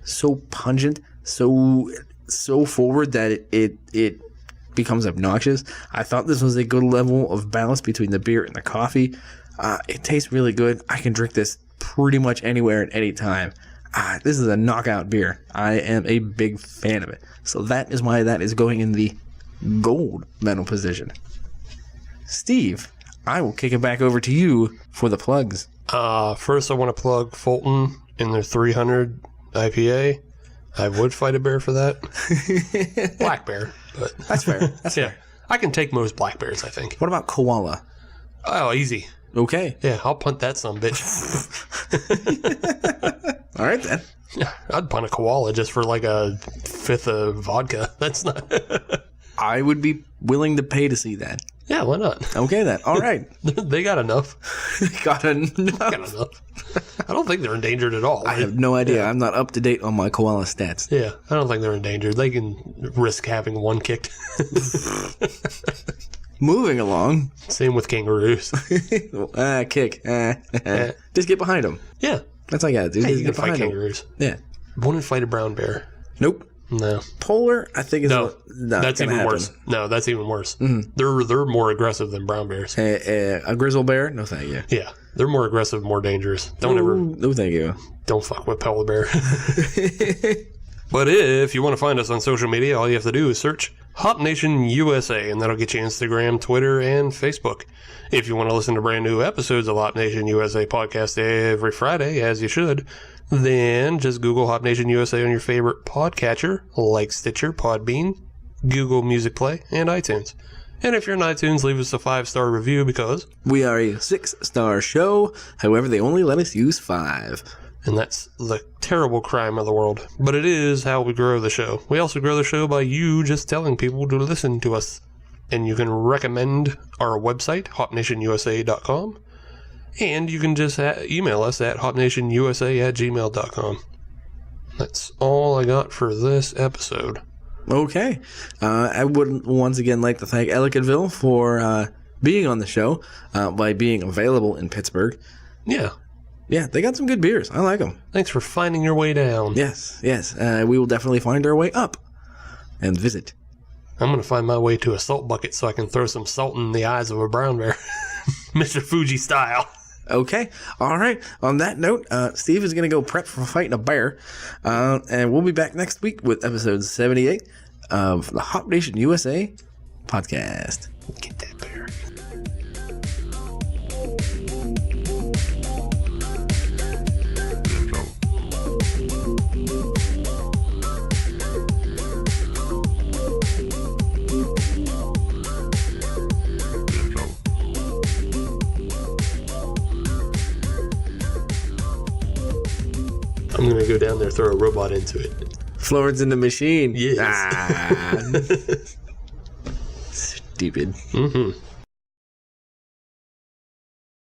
so pungent, so forward that it becomes obnoxious. I thought this was a good level of balance between the beer and the coffee. It tastes really good. I can drink this pretty much anywhere at any time. This is a knockout beer. I am a big fan of it. So that is why that is going in the gold medal position. Steve, I will kick it back over to you for the plugs. First, I want to plug Fulton in their 300 IPA. I would fight a bear for that. Black bear, but That's fair. That's fair. I can take most black bears, I think. What about koala? Oh, easy. Okay. Yeah, I'll punt that son of a bitch. All right, then. Yeah, I'd punt a koala just for like a fifth of vodka. That's not... I would be willing to pay to see that. Yeah, why not? Okay, then. All right. They got enough. Got enough. Got enough. I don't think they're endangered at all. I have no idea. I'm not up to date on my koala stats. Yeah, I don't think they're endangered. They can risk having one kicked. Moving along. Same with kangaroos. Kick. Just get behind them. Yeah. That's all I gotta do. Hey, Just you can get fight behind them. kangaroos. Yeah. Wouldn't fight a brown bear. Nope. No. Polar, I think is No, not that's gonna even happen. worse. No, that's even worse. They're more aggressive than brown bears. A grizzle bear? No, thank you. Yeah, they're more aggressive, more dangerous. Don't No, thank you. don't fuck with polar bear. But if you want to find us on social media, all you have to do is search Hop Nation USA, and that'll get you Instagram, Twitter, and Facebook. If you want to listen to brand new episodes of Hop Nation USA podcast every Friday, as you should, then just Google Hop Nation USA on your favorite podcatcher, like Stitcher, Podbean, Google Music Play, and iTunes. And if you're on iTunes, leave us a 5-star review because... We are a 6-star show. However, they only let us use 5. And that's the terrible crime of the world. But it is how we grow the show. We also grow the show by you just telling people to listen to us. And you can recommend our website, hopnationusa.com. And you can just email us at hopnationusa@gmail.com. That's all I got for this episode. Okay. I would once again like to thank Ellicottville for being on the show, by being available in Pittsburgh. Yeah. Yeah, they got some good beers. I like them. Thanks for finding your way down. Yes. We will definitely find our way up and visit. I'm going to find my way to a salt bucket so I can throw some salt in the eyes of a brown bear. Mr. Fuji style. Okay. All right. On that note, Steve is going to go prep for fighting a bear. And we'll be back next week with episode 78 of the Hop Nation USA podcast. Get that bear. I'm going to go down there, throw a robot into it. Florence in the machine. Yes. Stupid. Mm-hmm.